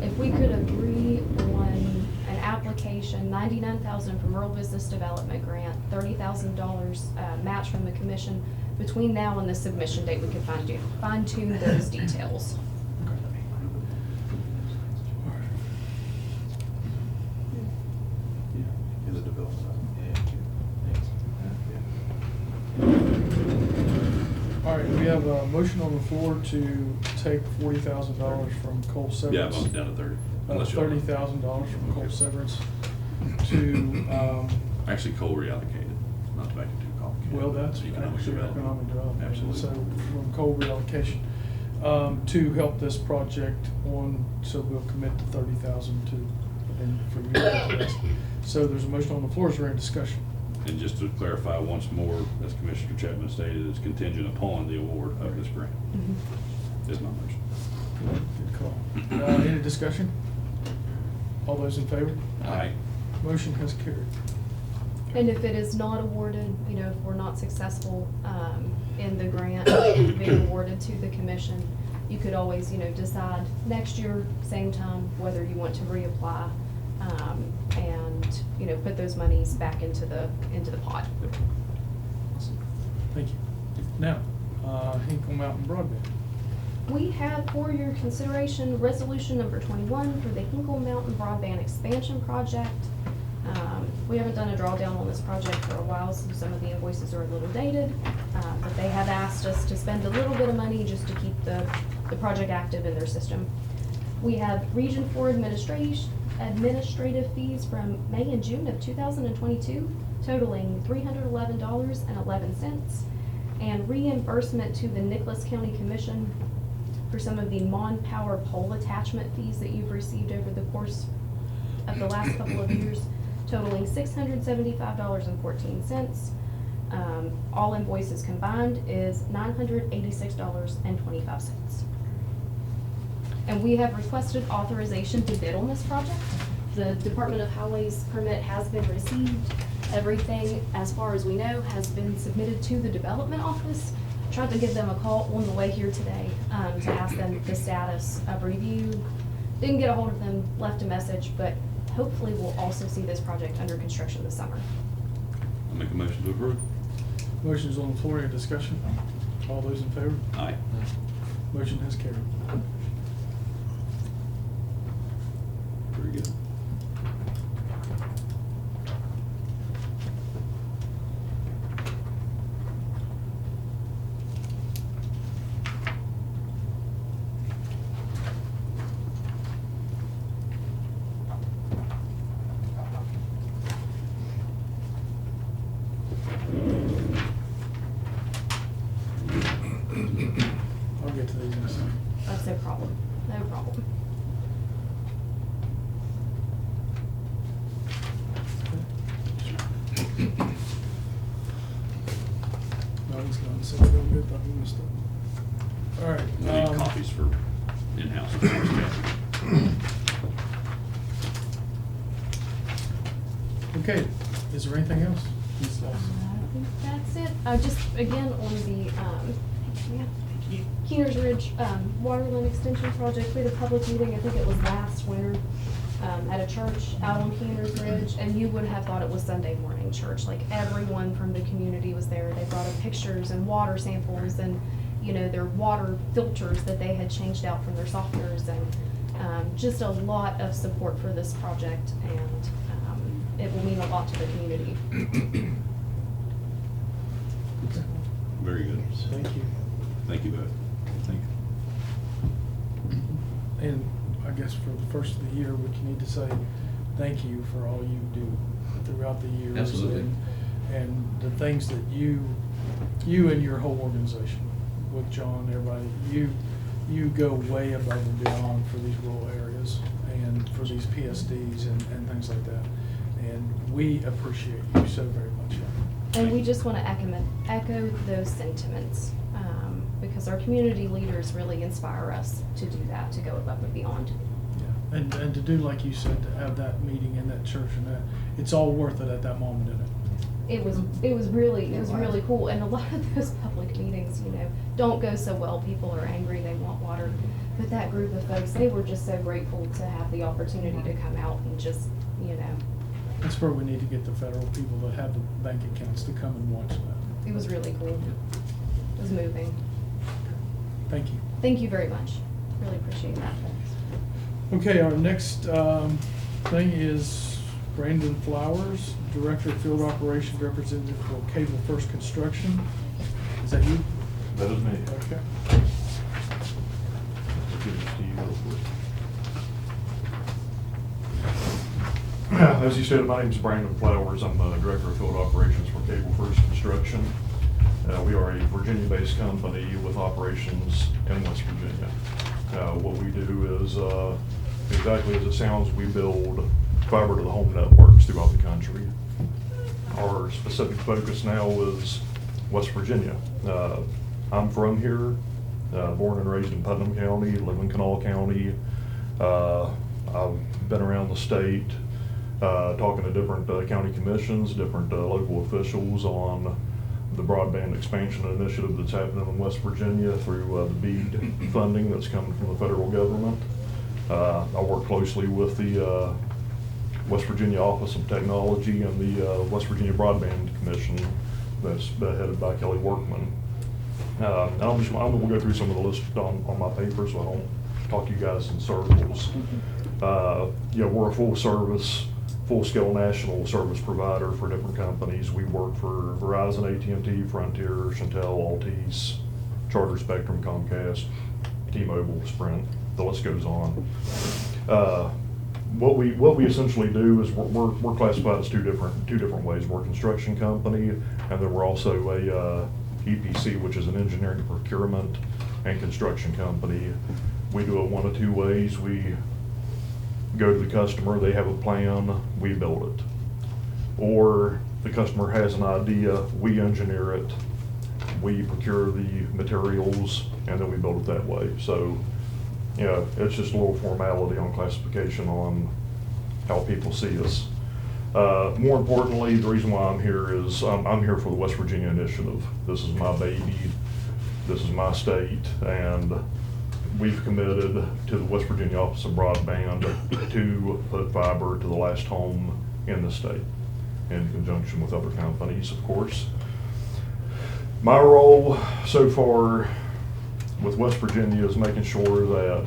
If we could agree on an application, $99,000 from Rural Business Development Grant, $30,000 match from the commission, between now and the submission date, we could fine tune those details. All right, we have a motion on the floor to take $40,000 from Cole Severance. Yeah, bump it down to 30. Unless you $30,000 from Cole Severance to, Actually, Cole reallocated, not to make it too complicated. well, that's actually economic development. Absolutely. So from Cole reallocation, to help this project on, so we'll commit to $30,000 to, and for you to invest. So there's a motion on the floor, is there any discussion? And just to clarify once more, as Commissioner Chapman stated, it's contingent upon the award of this grant. Is my motion. Good call. Any discussion? All those in favor? Aye. Motion has carried. And if it is not awarded, if we're not successful in the grant being awarded to the commission, you could always, decide next year, same time, whether you want to reapply and, put those monies back into the pot. Thank you. Now, Hinkle Mountain Broadband. We have for your consideration resolution number 21 for the Hinkle Mountain Broadband Expansion Project. We haven't done a drawdown on this project for a while, so some of the invoices are a little dated, but they have asked us to spend a little bit of money just to keep the project active in their system. We have Region 4 administrative fees from May and June of 2022 totaling $311.11, and reimbursement to the Nicholas County Commission for some of the Mon Power pole attachment fees that you've received over the course of the last couple of years, totaling $675.14. All invoices combined is $986.25. And we have requested authorization to bid on this project. The Department of Highways permit has been received. Everything, as far as we know, has been submitted to the development office. Tried to give them a call on the way here today to ask them the status of review. Didn't get a hold of them, left a message, but hopefully we'll also see this project under construction this summer. I'll make a motion to approve. Motion's on the floor, any discussion? All those in favor? Aye. Motion has carried. Very good. I'll get to these in a second. That's no problem, no problem. No, he's gone, so we're doing good, thought we missed it. All right. We need copies for in-house. Okay, is there anything else? Ms. Lawson? I think that's it. Just, again, on the, Keeners Ridge, Waterline Extension Project, we had a public meeting, I think it was last winter, at a church out on Keeners Ridge, and you would have thought it was Sunday morning church. Like, everyone from the community was there. They brought in pictures and water samples and, their water filters that they had changed out from their softeners, and just a lot of support for this project, and it will mean a lot to the community. Very good. Thank you. Thank you both. Thank you. And I guess for the first of the year, we need to say thank you for all you do throughout the years. Absolutely. And and the things that you and your whole organization, with John, everybody, you go way above and beyond for these rural areas and for these PSDs and things like that. And we appreciate you so very much. And we just want to echo those sentiments, because our community leaders really inspire us to do that, to go above and beyond. Yeah. And to do, like you said, to have that meeting in that church and that, it's all worth it at that moment, isn't it? It was really cool. And a lot of those public meetings, don't go so well. People are angry, they want water. But that group of folks, they were just so grateful to have the opportunity to come out and just, That's where we need to get the federal people that have the bank accounts to come and watch that. It was really cool. It was moving. Thank you. Thank you very much. Really appreciate that. Okay, our next thing is Brandon Flowers, Director of Field Operations Representative for Cable First Construction. Is that you? That is me. Okay. As you stated, my name is Brandon Flowers. I'm the Director of Field Operations for Cable First Construction. We are a Virginia-based company with operations in West Virginia. What we do is, exactly as it sounds, we build fiber to the home networks throughout the country. Our specific focus now is West Virginia. I'm from here, born and raised in Putnam County, live in Kanawha County. I've been around the state, talking to different county commissions, different local officials on the broadband expansion initiative that's happening in West Virginia through the BEAD funding that's coming from the federal government. I work closely with the West Virginia Office of Technology and the West Virginia Broadband Commission that's headed by Kelly Workman. And I'm going to go through some of the list on my paper so I don't talk to you guys in circles. We're a full-scale national service provider for different companies. We work for Verizon, AT&T, Frontier, Chantel, Altice, Charter Spectrum, Comcast, T-Mobile, Sprint. The list goes on. What we essentially do is we're classified as two different ways. We're a construction company, and then we're also a EPC, which is an engineering, procurement, and construction company. We do it one of two ways. We go to the customer, they have a plan, we build it. Or the customer has an idea, we engineer it, we procure the materials, and then we build it that way. So, it's just a little formality on classification on how people see us. More importantly, the reason why I'm here is I'm here for the West Virginia Initiative. This is my baby, this is my state, and we've committed to the West Virginia Office of Broadband to put fiber to the last home in the state, in conjunction with other companies, of course. My role so far with West Virginia is making sure that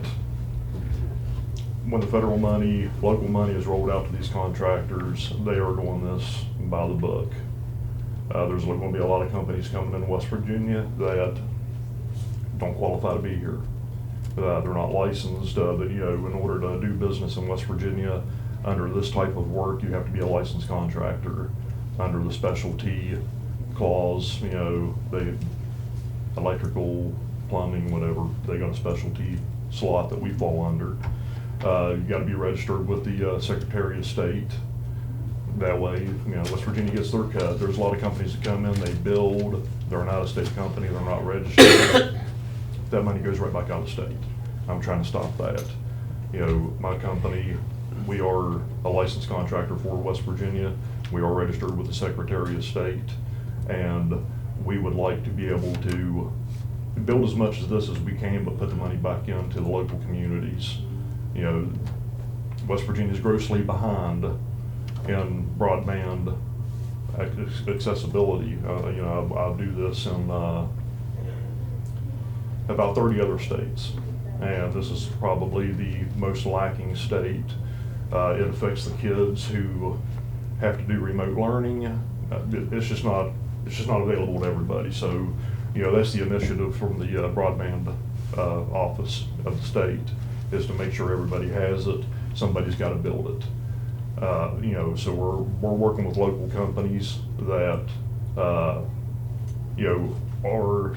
when the federal money, local money is rolled out to these contractors, they are doing this by the book. There's going to be a lot of companies coming in West Virginia that don't qualify to be here. They're not licensed. In order to do business in West Virginia under this type of work, you have to be a licensed contractor under the specialty clause. They electrical, plumbing, whatever. They got a specialty slot that we fall under. You got to be registered with the Secretary of State. That way, West Virginia gets their cut. There's a lot of companies that come in, they build. They're an out-of-state company. They're not registered. That money goes right back out of state. I'm trying to stop that. My company, we are a licensed contractor for West Virginia. We are registered with the Secretary of State, and we would like to be able to build as much of this as we can, but put the money back into the local communities. West Virginia is grossly behind in broadband accessibility. I do this in about 30 other states, and this is probably the most lacking state. It affects the kids who have to do remote learning. It's just not available to everybody. So, that's the initiative from the broadband office of the state, is to make sure everybody has it. Somebody's got to build it. You know, so we're working with local companies that, you know, are,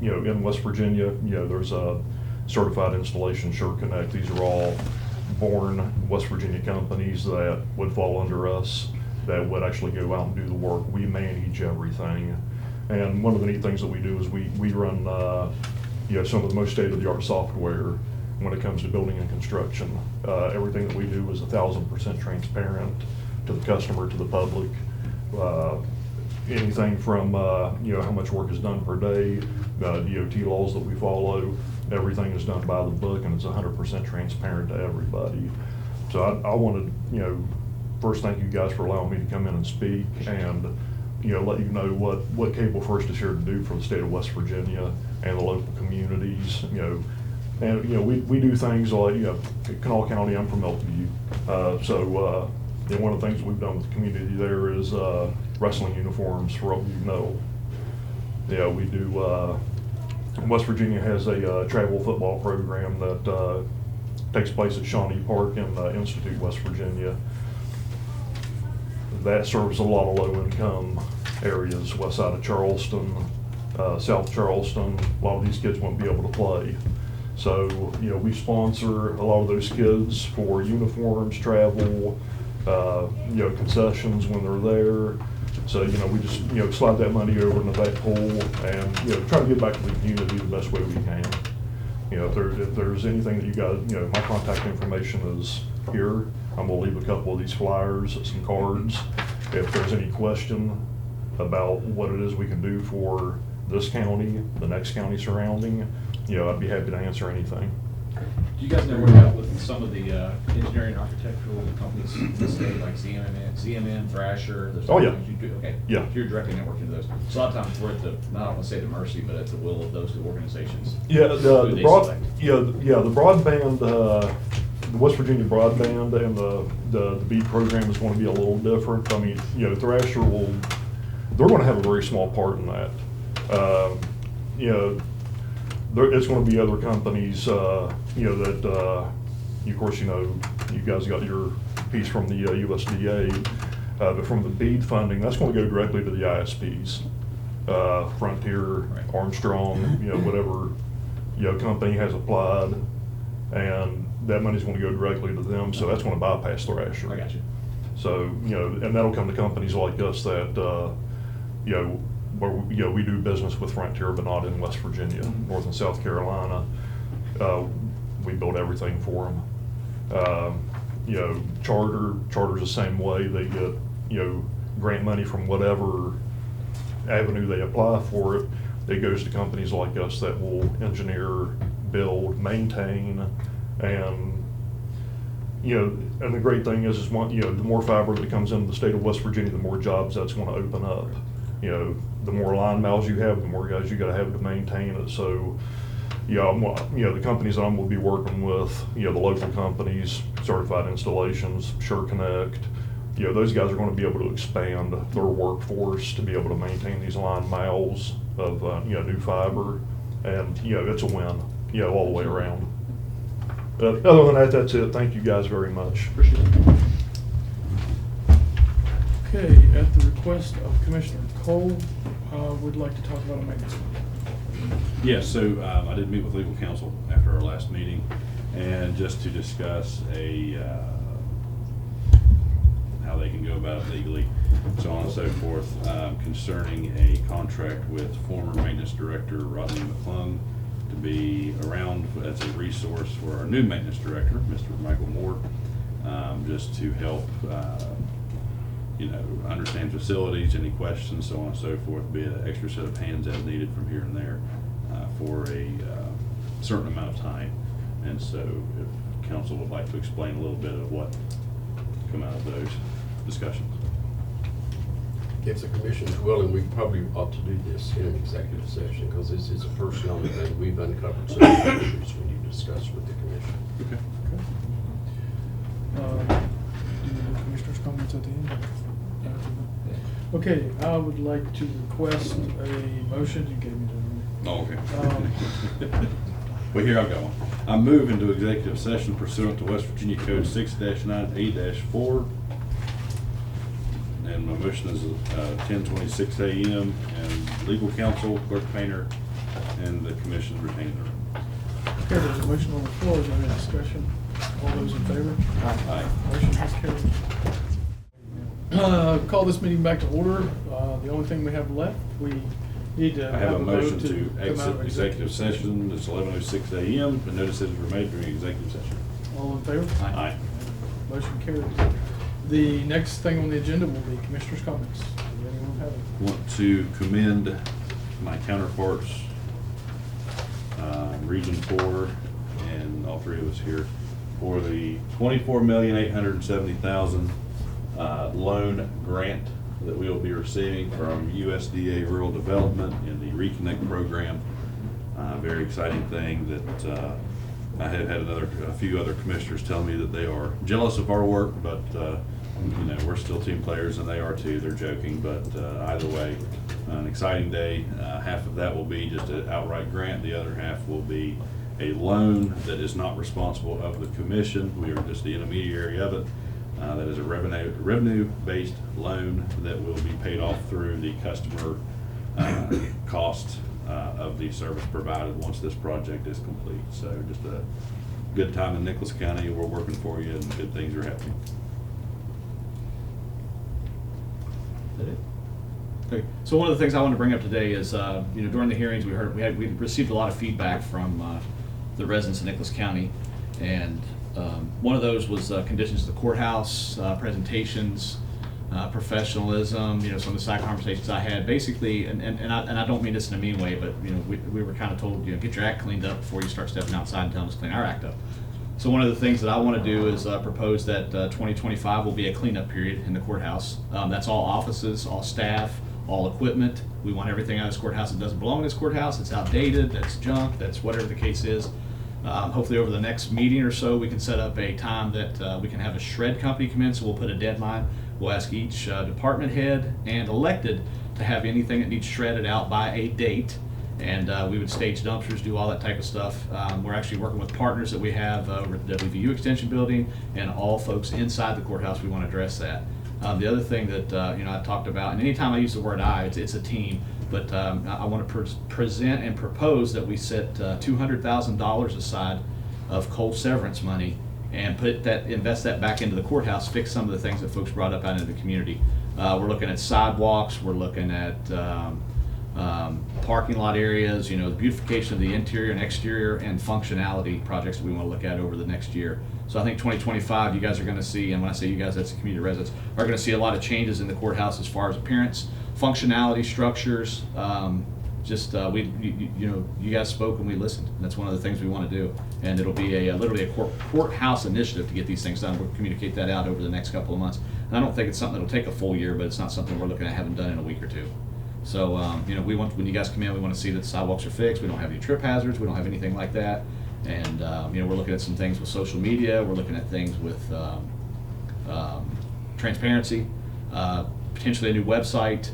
you know, in West Virginia. You know, there's a certified installation, SureConnect. These are all born West Virginia companies that would fall under us, that would actually go out and do the work. We manage everything. And one of the neat things that we do is we run, you know, some of the most state-of-the-art software when it comes to building and construction. Everything that we do is 1,000% transparent to the customer, to the public. Anything from, you know, how much work is done per day, DOT laws that we follow, everything is done by the book, and it's 100% transparent to everybody. So I wanted, you know, first thank you guys for allowing me to come in and speak, and, you know, let you know what Cable First is here to do for the state of West Virginia and the local communities, you know. And, you know, we do things like, you know, Kanawha County, I'm from Elkview. You know, one of the things we've done with the community there is wrestling uniforms for Elkview Middle. Yeah, we do, West Virginia has a travel football program that takes place at Shawnee Park in Institute, West Virginia. That serves a lot of low-income areas, west side of Charleston, South Charleston. A lot of these kids won't be able to play. So, you know, we sponsor a lot of those kids for uniforms, travel, you know, concessions when they're there. So, you know, we just, you know, slide that money over into that pool and, you know, try to give back to the community the best way we can. You know, if there's anything that you got, you know, my contact information is here. I'm gonna leave a couple of these flyers, some cards. If there's any question about what it is we can do for this county, the next county surrounding, you know, I'd be happy to answer anything. Do you guys know where out with some of the engineering architectural companies in the state, like CMN, Thrasher? There's Oh, yeah. things you do? Okay. Yeah. You're directly networking to those. So a lot of times we're at the, not want to say the mercy, but at the will of those two organizations. Yeah, Who the they broad, select. the broadband, the West Virginia broadband and the BEAD program is going to be a little different. I mean, you know, Thrasher they're going to have a very small part in that. You know, it's going to be other companies, you know, that, of course, you know, you guys got your piece from the USDA, but from the BEAD funding, that's going to go directly to the ISPs. Frontier, Right. Armstrong, you know, whatever, you know, company has applied, and that money's going to go directly to them, so that's going to bypass Thrasher. I got you. So, you know, and that'll come to companies like us that, you know, where, you know, we do business with Frontier, but not in West Virginia, North and South Carolina. We build everything for them. You know, Charter's the same way. They get, you know, grant money from whatever avenue they apply for it. It goes to companies like us that will engineer, build, maintain, and, you know, and the great thing is you know, the more fiber that comes into the state of West Virginia, the more jobs that's going to open up. You know, the more line miles you have, the more guys you got to have to maintain it. So, yeah, you know, the companies that I'm going to be working with, you know, the local companies, certified installations, SureConnect, you know, those guys are going to be able to expand their workforce to be able to maintain these line miles of, you know, new fiber. And, you know, it's a win, you know, all the way around. Other than that, that's it. Thank you guys very much. Appreciate it. Okay, at the request of Commissioner Cole, would like to talk about a maintenance plan. Yes, so I did meet with legal counsel after our last meeting, and just to discuss how they can go about it legally, so on and so forth, concerning a contract with former maintenance director Rodney McClung to be around as a resource for our new maintenance director, Mr. Michael Moore, just to help you know, understand facilities, any questions, so on and so forth, be an extra set of hands as needed from here and there for a certain amount of time. And so if council would like to explain a little bit of what come out of those discussions. If the commission's willing, we probably ought to do this in an executive session, because this is a personnel thing. We've uncovered some issues we need to discuss with the commission. Okay. Do you have commissioners' comments at the end? Okay, I would like to request a motion. You gave me the. Oh, okay. Well, here I'll go. I move into executive session pursuant to West Virginia Code 6-9A-4. And my motion is 10:26 a.m. and legal counsel, clerk painter, and the commission retained the room. Okay, there's a motion on the floor. Is there any discussion? All those in favor? Aye. Motion is carried. Call this meeting back to order. The only thing we have left, we need to I have a vote motion to come out exit of executive session. It's 11:06 a.m. The notices were made during executive session. All in favor? Aye. Motion carries. The next thing on the agenda will be commissioners' comments. Does anyone have any? Want to commend my counterparts, Region 4, and all three of us here for the $24,870,000 loan grant that we will be receiving from USDA Rural Development in the Reconnect program. Very exciting thing that I have had a few other commissioners tell me that they are jealous of our work, but you know, we're still team players and they are too. They're joking, but either way, an exciting day. Half of that will be just an outright grant. The other half will be a loan that is not responsible of the commission. We are just the intermediary of it. That is a revenue-based loan that will be paid off through the customer cost of the service provided once this project is complete. So just a good time in Nicholas County. We're working for you and good things are happening. Okay. So one of the things I want to bring up today is, you know, during the hearings we received a lot of feedback from the residents of Nicholas County, and one of those was conditions of the courthouse, presentations, professionalism. You know, some of the side conversations I had, basically, and I don't mean this in a mean way, but you know, we were kind of told, you know, get your act cleaned up before you start stepping outside and telling us to clean our act up. So one of the things that I want to do is propose that 2025 will be a cleanup period in the courthouse. That's all offices, all staff, all equipment. We want everything out of this courthouse that doesn't belong in this courthouse. It's outdated, that's junk, that's whatever the case is. Hopefully over the next meeting or so, we can set up a time that we can have a shred company come in, so we'll put a deadline. We'll ask each department head and elected to have anything that needs shredded out by a date. And we would stage dumpsters, do all that type of stuff. We're actually working with partners that we have over at the WVU Extension Building, and all folks inside the courthouse. We want to address that. The other thing that you know, I talked about, and anytime I use the word I, it's a team. But I want to present and propose that we set $200,000 aside of coal severance money and invest that back into the courthouse, fix some of the things that folks brought up out into the community. We're looking at sidewalks. We're looking at parking lot areas, you know, the beautification of the interior and exterior, and functionality projects that we want to look at over the next year. So I think 2025, you guys are going to see, and when I say you guys, that's the community residents, are going to see a lot of changes in the courthouse as far as appearance, functionality, structures. You know, you guys spoke and we listened. And that's one of the things we want to do. And it'll be literally a courthouse initiative to get these things done. We'll communicate that out over the next couple of months. And I don't think it's something that'll take a full year, but it's not something we're looking at having done in a week or two. So, you know, when you guys come in, we want to see that the sidewalks are fixed. We don't have any trip hazards. We don't have anything like that. And, you know, we're looking at some things with social media. We're looking at things with transparency, potentially a new website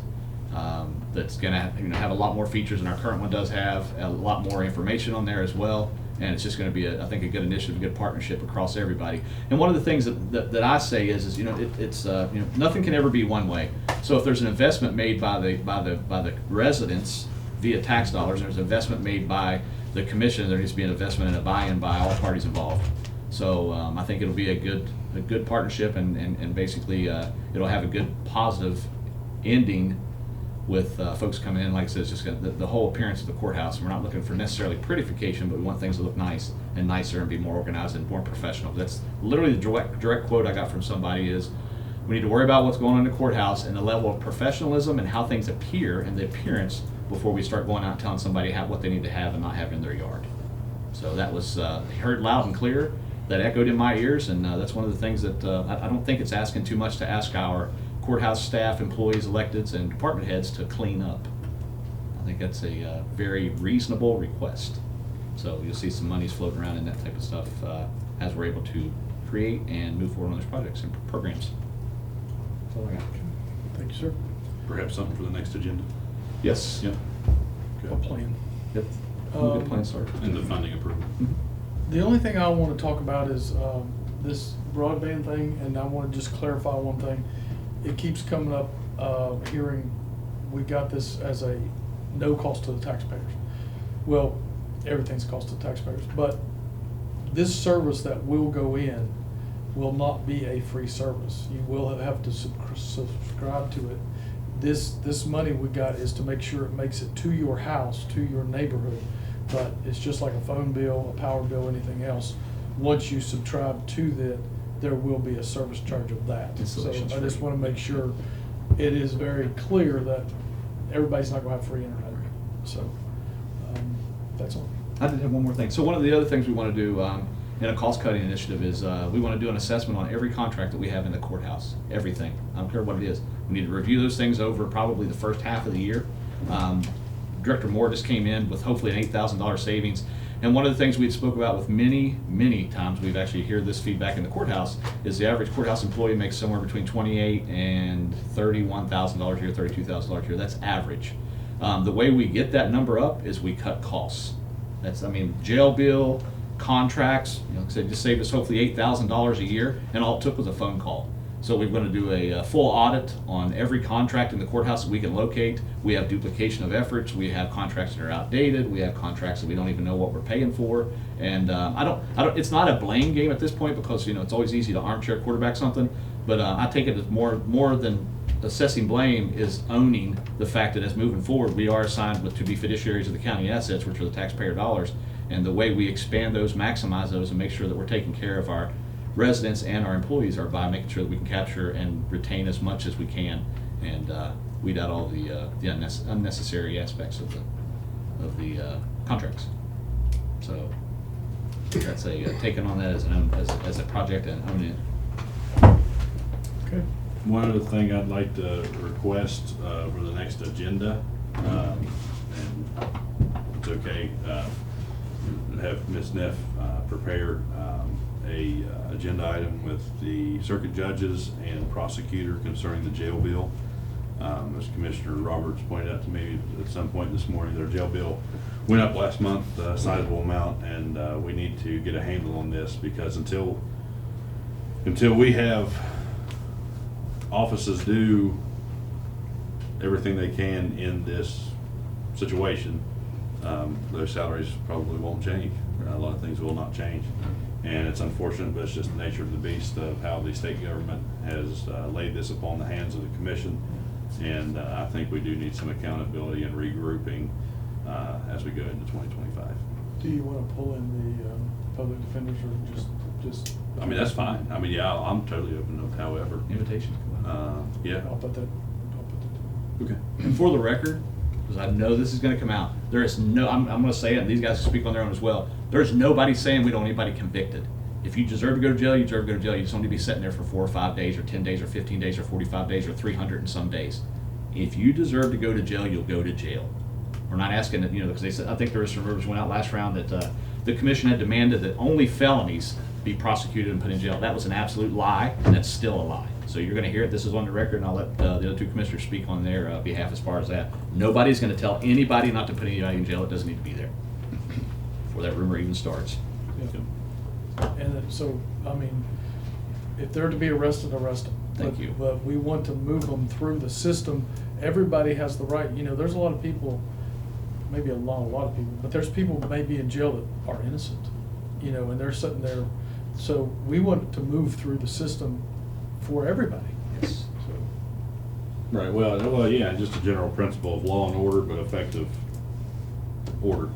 that's going to have a lot more features than our current one does have, a lot more information on there as well. And it's just going to be, I think, a good initiative, a good partnership across everybody. And one of the things that I say is you know, it's you know, nothing can ever be one way. So if there's an investment made by the residents via tax dollars, and there's an investment made by the commission, there needs to be an investment and a buy-in by all parties involved. So I think it'll be a good partnership, and basically it'll have a good positive ending with folks coming in. Like I said, it's just the whole appearance of the courthouse. We're not looking for necessarily prettification, but we want things to look nice and nicer and be more organized and more professional. That's literally the direct quote I got from somebody is, we need to worry about what's going on in the courthouse and the level of professionalism and how things appear and the appearance before we start going out and telling somebody what they need to have and not have in their yard. So that was heard loud and clear. That echoed in my ears, and that's one of the things that I don't think it's asking too much to ask our courthouse staff, employees, electeds, and department heads to clean up. I think that's a very reasonable request. So you'll see some monies floating around in that type of stuff as we're able to create and move forward on those projects and programs. That's all I got. Thank you, sir. Perhaps something for the next agenda? Yes. Yep. A plan. Yep. We'll get plans started. And the funding approval. The only thing I want to talk about is this broadband thing, and I want to just clarify one thing. It keeps coming up, hearing we got this as a no cost to the taxpayers. Well, everything's cost to taxpayers, but this service that will go in will not be a free service. You will have to subscribe to it. This money we got is to make sure it makes it to your house, to your neighborhood. But it's just like a phone bill, a power bill, anything else. Once you subscribe to that, there will be a service charge of that. So Installation's I just free. want to make sure it is very clear that everybody's not going to have free internet. So that's all. I did have one more thing. So one of the other things we want to do in a cost-cutting initiative is we want to do an assessment on every contract that we have in the courthouse, everything. I don't care what it is. We need to review those things over probably the first half of the year. Director Moore just came in with hopefully an $8,000 savings. And one of the things we spoke about with many times, we've actually heard this feedback in the courthouse, is the average courthouse employee makes somewhere between $28,000 and $31,000 a year, $32,000 a year. That's average. The way we get that number up is we cut costs. That's, I mean, jail bill, contracts, you know, like I said, just saved us hopefully $8,000 a year, and all it took was a phone call. So we're going to do a full audit on every contract in the courthouse that we can locate. We have duplication of efforts. We have contracts that are outdated. We have contracts that we don't even know what we're paying for. And I don't. It's not a blame game at this point because, you know, it's always easy to armchair quarterback something. But I take it as more than assessing blame is owning the fact that as moving forward, we are assigned to be fiduciaries of the county assets, which are the taxpayer dollars. And the way we expand those, maximize those, and make sure that we're taking care of our residents and our employees are by making sure that we can capture and retain as much as we can, and weed out all the unnecessary aspects of the contracts. So that's taking on that as a project and owning it. Okay. One other thing I'd like to request for the next agenda, and it's okay, have Ms. Neff prepare a agenda item with the circuit judges and prosecutor concerning the jail bill. As Commissioner Roberts pointed out to me at some point this morning, their jail bill went up last month, a sizable amount, and we need to get a handle on this because until we have offices do everything they can in this situation, their salaries probably won't change. A lot of things will not change. And it's unfortunate, but it's just the nature of the beast of how the state government has laid this upon the hands of the commission. And I think we do need some accountability and regrouping as we go into 2025. Do you want to pull in the public defenders or just? I mean, that's fine. I mean, yeah, I'm totally open to however. Invitation. Yeah. I'll put that. Okay. And for the record, because I know this is going to come out, there is no, I'm going to say it, and these guys can speak on their own as well. There's nobody saying we don't want anybody convicted. If you deserve to go to jail, you deserve to go to jail. You just don't need to be sitting there for 4 or 5 days or 10 days or 15 days or 45 days or 300 and some days. If you deserve to go to jail, you'll go to jail. We're not asking that, you know, because they said, I think there was some rumors went out last round that the commission had demanded that only felonies be prosecuted and put in jail. That was an absolute lie, and that's still a lie. So you're going to hear it. This is on the record, and I'll let the other 2 commissioners speak on their behalf as far as that. Nobody's going to tell anybody not to put anybody in jail. It doesn't need to be there before that rumor even starts. Yeah. And so, I mean, if they're to be arrested, arrest them. Thank you. But we want to move them through the system. Everybody has the right. You know, there's a lot of people, maybe a lot of people, but there's people maybe in jail that are innocent, you know, and they're sitting there. So we want to move through the system for everybody. Yes. So. Right. Well, yeah, just a general principle of law and order, but effective order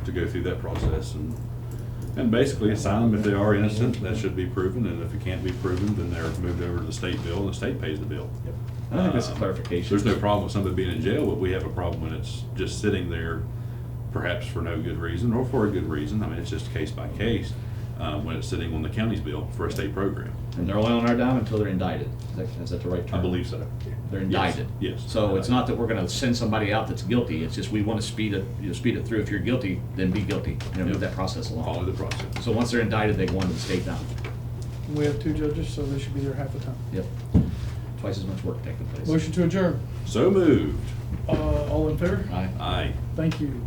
to go through that process and basically assign them if they are innocent. That should be proven, and if it can't be proven, then they're moved over to the state bill, and the state pays the bill. Yep. I think that's a clarification. There's no problem with somebody being in jail, but we have a problem when it's just sitting there, perhaps for no good reason or for a good reason. I mean, it's just case by case when it's sitting on the county's bill for a state program. And they're only on our dime until they're indicted. Is that the right term? I believe so. They're indicted. Yes. So it's not that we're going to send somebody out that's guilty. It's just we want to speed it through. If you're guilty, then be guilty. And move that process along. Follow the process. So once they're indicted, they go on to the state down. We have 2 judges, so they should be there half the time. Yep. Twice as much work taking place. Motion to adjourn. So moved. All in favor? Aye. Aye. Thank you.